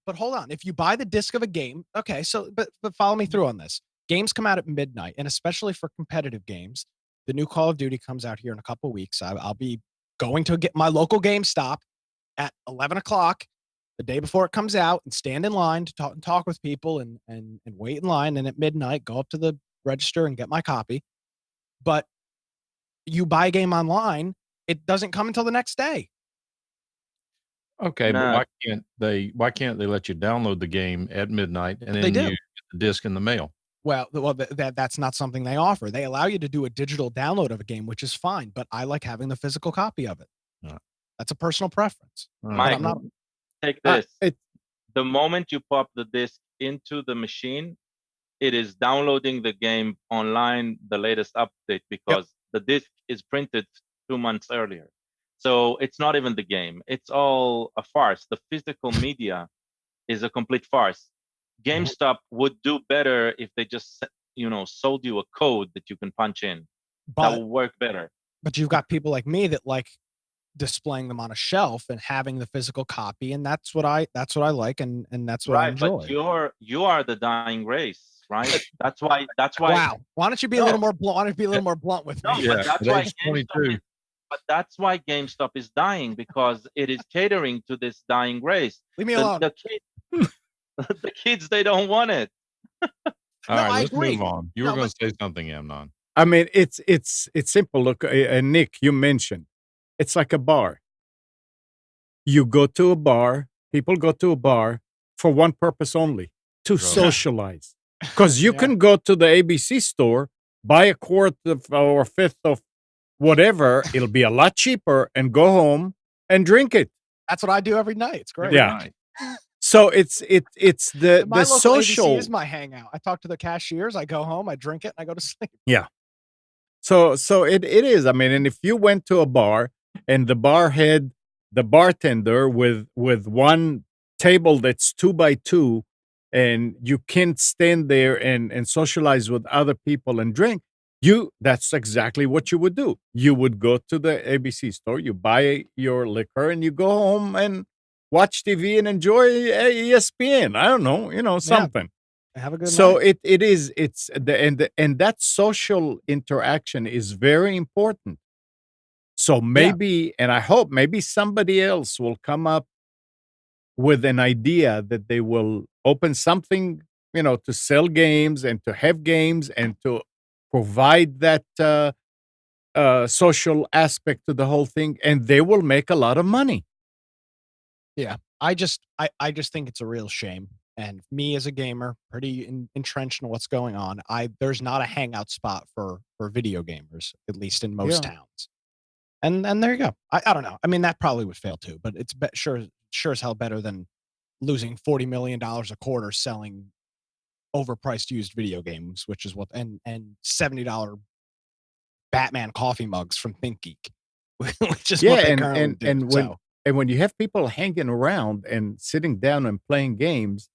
But hold on. If you buy the disc of a game, okay. So, but follow me through on this. Games come out at midnight, and especially for competitive games, the new Call of Duty comes out here in a couple weeks. I'll be going to get my local GameStop at 11 o'clock the day before it comes out and stand in line to talk with people and wait in line. And at midnight, go up to the register and get my copy. But you buy a game online, it doesn't come until the next day. Okay, but why can't they let you download the game at midnight and then you get the disc in the mail? Well, that's not something they offer. They allow you to do a digital download of a game, which is fine, but I like having the physical copy of it. That's a personal preference. Mike, take this. The moment you pop the disc into the machine, it is downloading the game online, the latest update, because the disc is printed 2 months earlier. So it's not even the game. It's all a farce. The physical media is a complete farce. GameStop would do better if they just, sold you a code that you can punch in. That will work better. But you've got people like me that like displaying them on a shelf and having the physical copy, and that's what I like, and that's what I enjoy. But you are the dying race, right? That's why. Wow. Why don't you be a little more blunt? Why don't you be a little more blunt with me? But that's why GameStop is dying, because it is catering to this dying race. Leave me alone. The kids, they don't want it. All right, let's move on. You were going to say something, Amnon. I mean, it's simple. Look, Nick, you mentioned it's like a bar. You go to a bar. People go to a bar for one purpose only: to socialize. Because you can go to the ABC store, buy a quart or a fifth of whatever. It'll be a lot cheaper, and go home and drink it. That's what I do every night. It's great. Yeah. So it's the social. ABC is my hangout. I talk to the cashiers. I go home. I drink it. And I go to sleep. Yeah. So it is. I mean, and if you went to a bar and the bar had the bartender with one table that's 2 by 2, and you can't stand there and socialize with other people and drink, that's exactly what you would do. You would go to the ABC store, you buy your liquor, and you go home and watch TV and enjoy ESPN. I don't know, something. Have a good night. And that social interaction is very important. So maybe, and I hope maybe somebody else will come up with an idea that they will open something, to sell games and to have games and to provide that social aspect to the whole thing, and they will make a lot of money. Yeah, I just think it's a real shame. And me as a gamer, pretty entrenched in what's going on. There's not a hangout spot for video gamers, at least in most towns. And there you go. I don't know. I mean, that probably would fail too, but it's sure as hell better than losing $40 million a quarter selling overpriced used video games, which is what and $70 Batman coffee mugs from ThinkGeek, which is what they currently do. And when you have people hanging around and sitting down and playing games,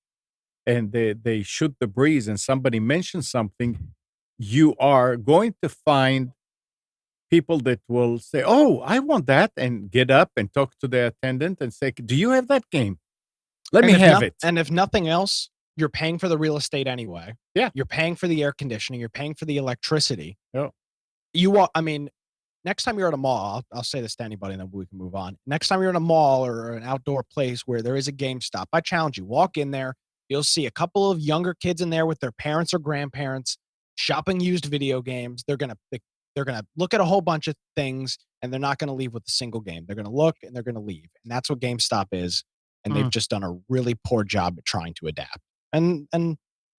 and they shoot the breeze, and somebody mentions something, you are going to find people that will say, "Oh, I want that," and get up and talk to the attendant and say, "Do you have that game? Let me have it." And if nothing else, you're paying for the real estate anyway. Yeah, you're paying for the air conditioning. You're paying for the electricity. Yeah, I mean, next time you're at a mall, I'll say this to anybody, and then we can move on. Next time you're in a mall or an outdoor place where there is a GameStop, I challenge you, walk in there. You'll see a couple of younger kids in there with their parents or grandparents shopping used video games. They're gonna look at a whole bunch of things, and they're not gonna leave with a single game. They're gonna look and they're gonna leave, and that's what GameStop is. And they've just done a really poor job at trying to adapt. And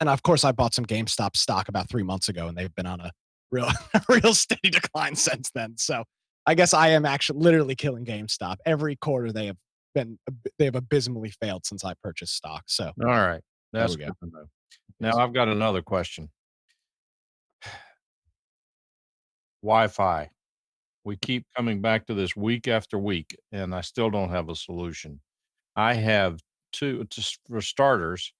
of course, I bought some GameStop stock about 3 months ago, and they've been on a real real steady decline since then. So I guess I am actually literally killing GameStop. Every quarter they have abysmally failed since I purchased stock. So All right. That's we good go. to know. Now I've got another question. Wi-Fi. We keep coming back to this week after week, and I still don't have a solution. I have two, just for starters,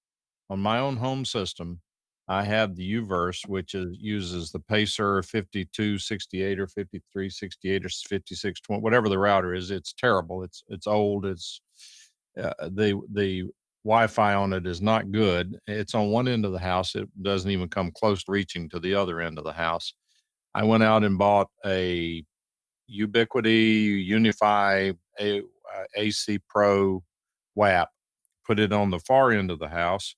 on my own home system, I have the Uverse, which uses the Pacer 5268 or 5368 or 5620, whatever the router is. It's terrible. It's old. It's the Wi-Fi on it is not good. It's on one end of the house. It doesn't even come close to reaching to the other end of the house. I went out and bought a Ubiquiti Unify AC Pro WAP, put it on the far end of the house.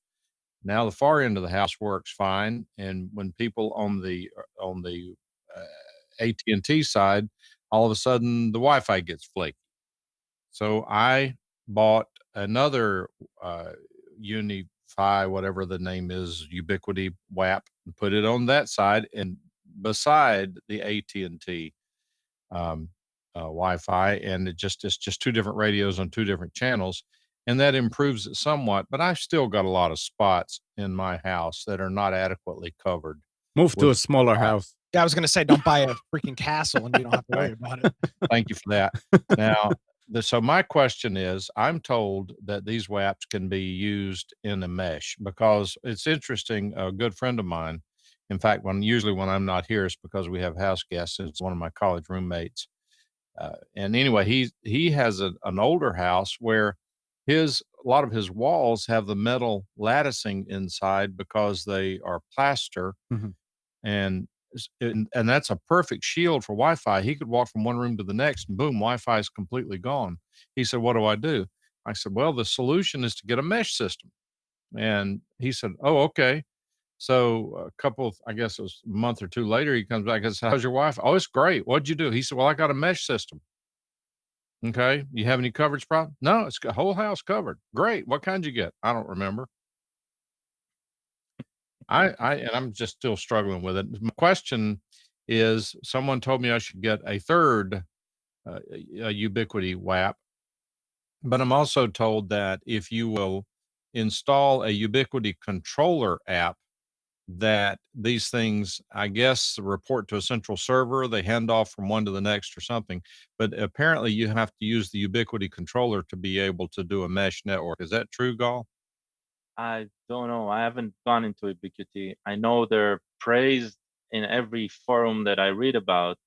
Now the far end of the house works fine, and when people on the AT&T side, all of a sudden the Wi-Fi gets flaky. So I bought another Unify, whatever the name is, Ubiquiti WAP, and put it on that side and beside the AT&T Wi-Fi, and it's just two different radios on two different channels, and that improves it somewhat. But I've still got a lot of spots in my house that are not adequately covered. Move to a smaller house. Yeah, I was gonna say, don't buy a freaking castle and you don't have to worry about it. Thank you for that. Now, so my question is, I'm told that these WAPs can be used in a mesh because it's interesting. A good friend of mine, in fact, usually when I'm not here, it's because we have house guests. It's one of my college roommates. And anyway, he has an older house where a lot of his walls have the metal latticing inside because they are plaster, and that's a perfect shield for Wi-Fi. He could walk from one room to the next, and boom, Wi-Fi is completely gone. He said, "What do I do?" I said, "Well, the solution is to get a mesh system." And he said, "Oh, okay." So I guess it was a month or two later, he comes back and says, "How's your Wi-Fi?" "Oh, it's great. What'd you do?" He said, "Well, I got a mesh system." "Okay. You have any coverage problem?" "No, it's got whole house covered." "Great. What kind you get?" "I don't remember." And I'm just still struggling with it. My question is, someone told me I should get a third a Ubiquiti WAP, but I'm also told that if you will install a Ubiquiti controller app, that these things, I guess, report to a central server. They hand off from one to the next or something. But apparently, you have to use the Ubiquiti controller to be able to do a mesh network. Is that true, Gall? I don't know. I haven't gone into Ubiquiti. I know they're praised in every forum that I read about,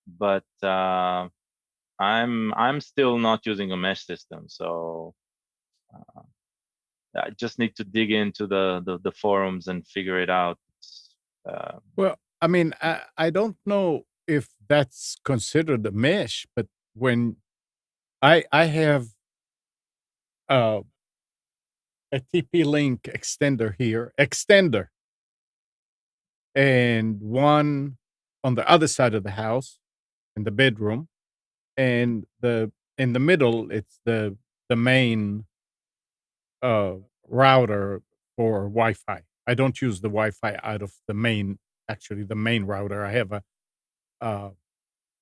but I'm still not using a mesh system, so I just need to dig into the forums and figure it out. Well, I mean, I don't know if that's considered a mesh, but when I have a TP-Link extender here, and one on the other side of the house in the bedroom, and in the middle, it's the main router for Wi-Fi. I don't use the Wi-Fi out of the main, actually the main router. I have a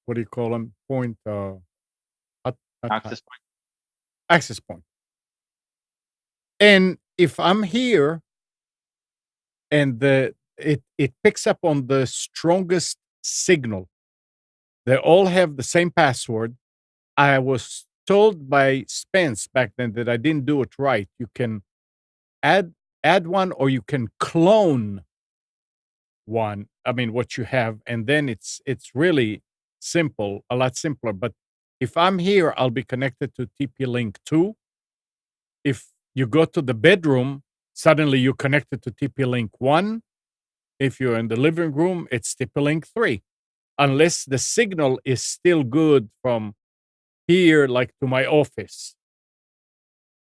what do you call them? Point Access point. access point. And if I'm here and it picks up on the strongest signal, they all have the same password. I was told by Spence back then that I didn't do it right. You can add one, or you can clone one. I mean, what you have, and then it's really simple, a lot simpler. But if I'm here, I'll be connected to TP-Link 2. If you go to the bedroom, suddenly you're connected to TP-Link 1. If you're in the living room, it's TP-Link 3. unless the signal is still good from here, like to my office,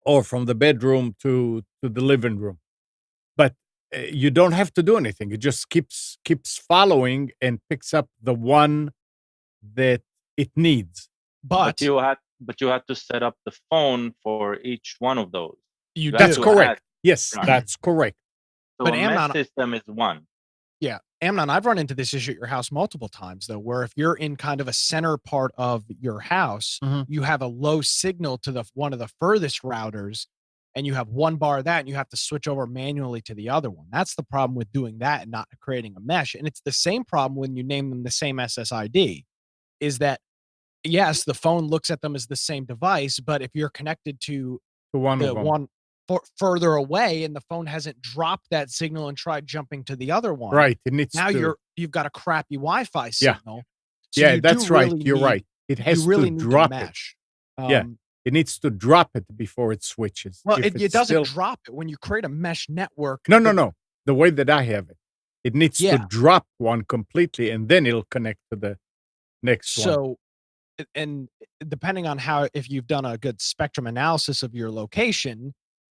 or from the bedroom to the living room. But you don't have to do anything. It just keeps following and picks up the one that it needs. But you had to set up the phone for each one of those. That's correct. Yes, Right. that's correct. So But a mesh system is one. Yeah. Amnon, I've run into this issue at your house multiple times, though, where if you're in kind of a center part of your house, you have a low signal to one of the furthest routers, and you have one bar of that, and you have to switch over manually to the other one. That's the problem with doing that and not creating a mesh. And it's the same problem when you name them the same SSID, is that, yes, the phone looks at them as the same device, but if you're connected to the one further away and the phone hasn't dropped that signal and tried jumping to the other one, right? It needs now to. You've got a crappy Wi-Fi signal. So yeah, that's right. You're right. It has to drop mesh. Yeah, it needs to drop it before it switches. Well, it doesn't drop it when you create a mesh network. No. The way that I have it, it needs to drop one completely, and then it'll connect to the next one. So, and depending on if you've done a good spectrum analysis of your location,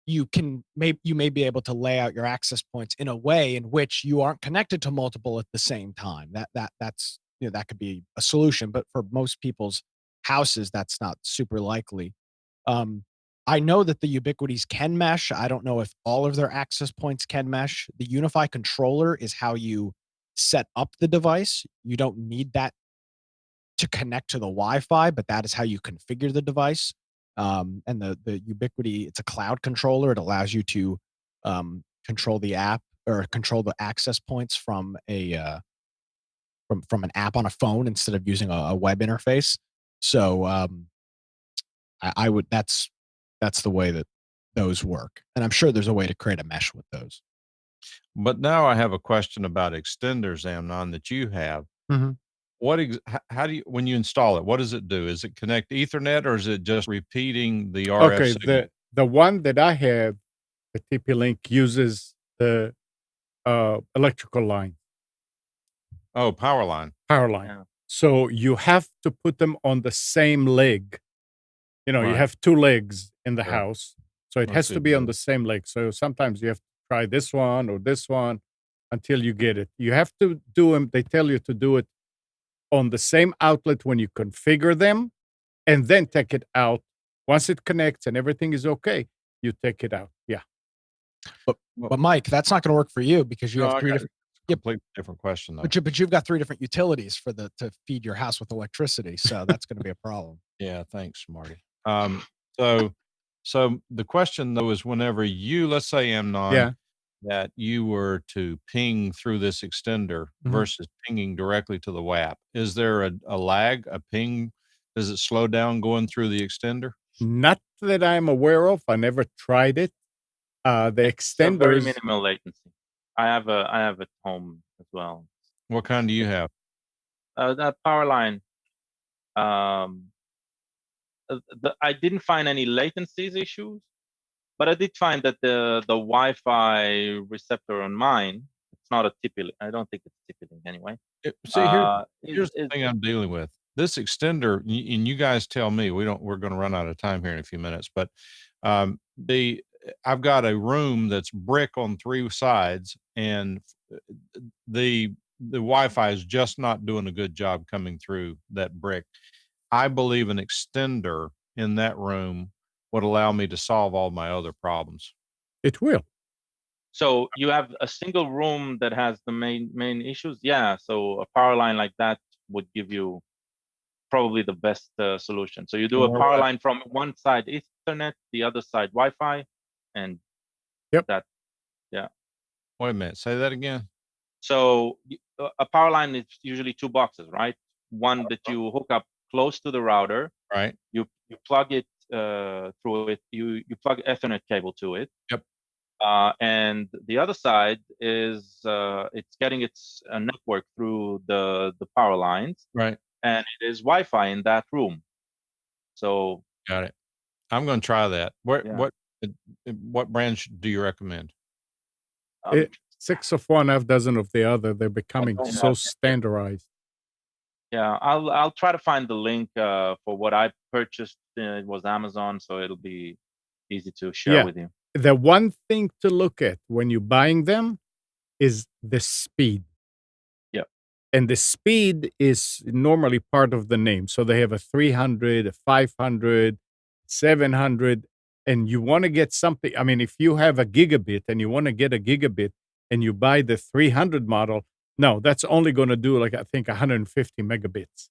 you may be able to lay out your access points in a way in which you aren't connected to multiple at the same time. That's that could be a solution, but for most people's houses, that's not super likely. I know that the Ubiquitys can mesh. I don't know if all of their access points can mesh. The Unify controller is how you set up the device. You don't need that to connect to the Wi-Fi, but that is how you configure the device. And the Ubiquiti, it's a cloud controller. It allows you to control the app or control the access points from a from an app on a phone instead of using a web interface. So I would that's the way that those work, and I'm sure there's a way to create a mesh with those. But now I have a question about extenders, Amnon, that you have. How do you, when you install it, what does it do? Is it connect Ethernet, or is it just repeating the RF signal? The one that I have, the TP-Link, uses the electrical line. Oh, power line. Power line. Yeah. So you have to put them on the same leg. You have two legs in the house, so it has to be on the same leg. So sometimes you have to try this one or this one until you get it. You have to do them. They tell you to do it on the same outlet when you configure them, and then take it out. Once it connects and everything is okay, you take it out. Yeah. But Mike, that's not going to work for you because you have three different. Completely different question, though. But you've got three different utilities to feed your house with electricity, so that's going to be a problem. Yeah, thanks, Marty. So the question though is, whenever let's say, Amnon, that you were to ping through this extender versus pinging directly to the WAP, is there a lag, a ping? Does it slow down going through the extender? Not that I'm aware of. I never tried it. The extenders, very minimal latency. I have at home as well. What kind do you have? That power line. I didn't find any latencies issues, but I did find that the Wi-Fi receptor on mine, it's not a TP-Link. I don't think it's TP-Link anyway. Here's the thing I'm dealing with. This extender, and you guys tell me, we're going to run out of time here in a few minutes, but I've got a room that's brick on three sides, and the Wi-Fi is just not doing a good job coming through that brick. I believe an extender in that room would allow me to solve all my other problems. It will. So you have a single room that has the main issues? Yeah. So a power line like that would give you probably the best solution. So you do a power line from one side Ethernet, the other side Wi-Fi, and that. Wait a minute. Say that again. So a power line is usually two boxes, right? One that you hook up close to the router. Right. You plug it through it. You plug Ethernet cable to it. Yep. And the other side is it's getting its network through the power lines. Right. And it is Wi-Fi in that room. So got it. I'm going to try that. What brand do you recommend? 6 of one, half dozen of the other. They're becoming so standardized. Yeah, I'll try to find the link for what I purchased. It was Amazon, so it'll be easy to share with you. The one thing to look at when you're buying them is the speed. Yeah. And the speed is normally part of the name. So they have a 300, a 500, 700, and you want to get something. I mean, if you have a gigabit and you want to get a gigabit and you buy the 300 model, no, that's only going to do, like, I think 150 megabits.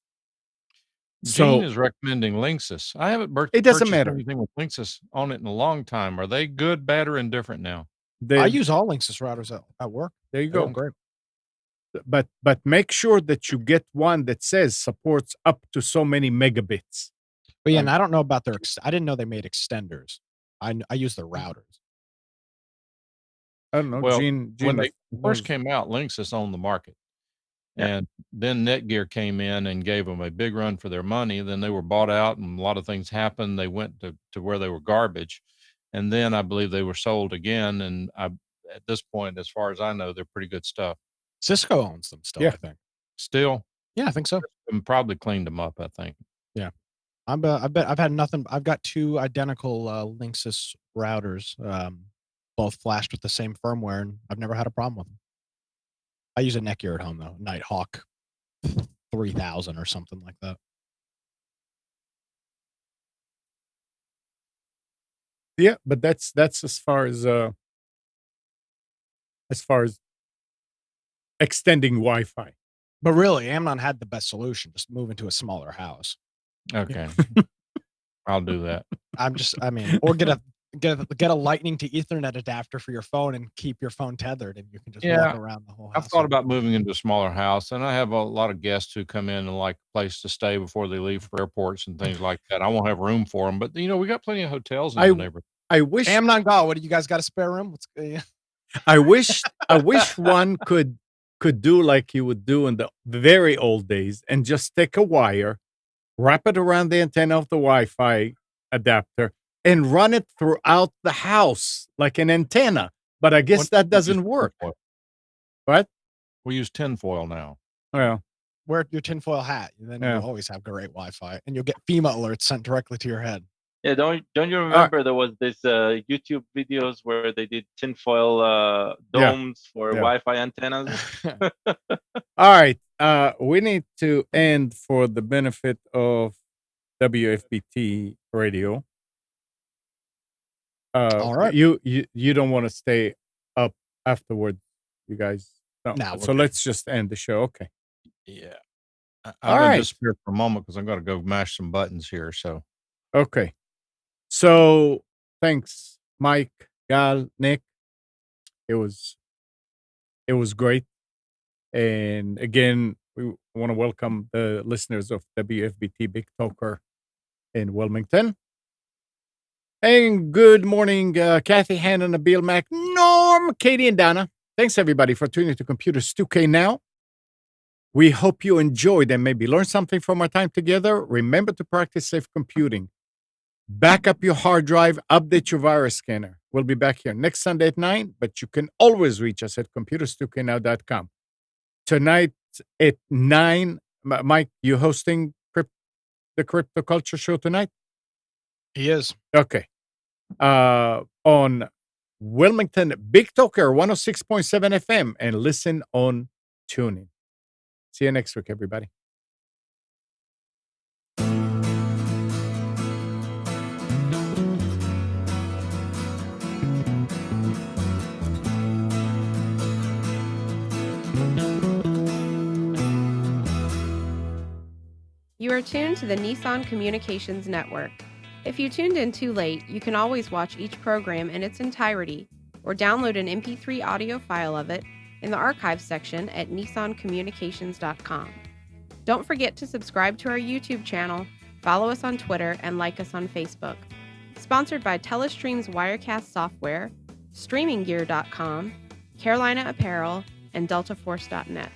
Gene is recommending Linksys. I haven't it doesn't matter. anything with Linksys on it in a long time. Are they good, bad, or indifferent now? I use all Linksys routers at work. There you go. Great. But make sure that you get one that says supports up to so many megabits. But yeah, and I don't know about their. I didn't know they made extenders. I use their routers. I don't know. Well, Gene when they first came out, Linksys owned the market. And then Netgear came in and gave them a big run for their money. Then they were bought out and a lot of things happened. They went to where they were garbage. And then I believe they were sold again. And at this point, as far as I know, they're pretty good stuff. Cisco owns them still, I think. Still? Yeah, I think so. And probably cleaned them up, I think. Yeah. I bet I've had nothing. I've got two identical Linksys routers, both flashed with the same firmware, and I've never had a problem with them. I use a Netgear at home though, Nighthawk 3000 or something like that. Yeah, but that's as far as extending Wi-Fi. But really, Amnon had the best solution. Just move into a smaller house. Okay. I'll do that. Or get a lightning to Ethernet adapter for your phone and keep your phone tethered, and you can just walk around the whole house. I've thought about moving into a smaller house, and I have a lot of guests who come in and like a place to stay before they leave for airports and things like that. I won't have room for them, but we got plenty of hotels in the neighborhood. I wish Amnon Gall, what do you guys got a spare room? I wish one could do like you would do in the very old days and just take a wire, wrap it around the antenna of the Wi-Fi adapter, and run it throughout the house like an antenna. But I guess that doesn't work. What? We use tinfoil now. Well, wear your tinfoil hat, and then you'll always have great Wi-Fi, and you'll get FEMA alerts sent directly to your head. Yeah, don't you remember there was this YouTube videos where they did tinfoil domes for Wi-Fi antennas? All right, we need to end for the benefit of WFBT radio. All right, you don't want to stay up afterwards, you guys. No, so let's just end the show. Okay. Yeah. I'm going to disappear for a moment because I'm going to go mash some buttons here. So. Okay. So thanks, Mike, Gal, Nick. It was great. And again, we want to welcome the listeners of WFBT Big Talker in Wilmington. And good morning, Kathy, Hannah, Nabil, Mac, Norm, Katie, and Donna. Thanks, everybody, for tuning to Computers 2K Now. We hope you enjoyed and maybe learned something from our time together. Remember to practice safe computing. Back up your hard drive, update your virus scanner. We'll be back here next Sunday at 9, but you can always reach us at computers2know.com. Tonight at 9, Mike, you hosting the Crypto Culture Show tonight? He is. Okay. On Wilmington Big Talker 106.7 FM and listen on TuneIn. See you next week, everybody. You are tuned to the Nissan Communications Network. If you tuned in too late, you can always watch each program in its entirety or download an MP3 audio file of it in the archives section at nissancommunications.com. Don't forget to subscribe to our YouTube channel, follow us on Twitter, and like us on Facebook. Sponsored by Telestream's Wirecast software, StreamingGear.com, Carolina Apparel, and DeltaForce.net.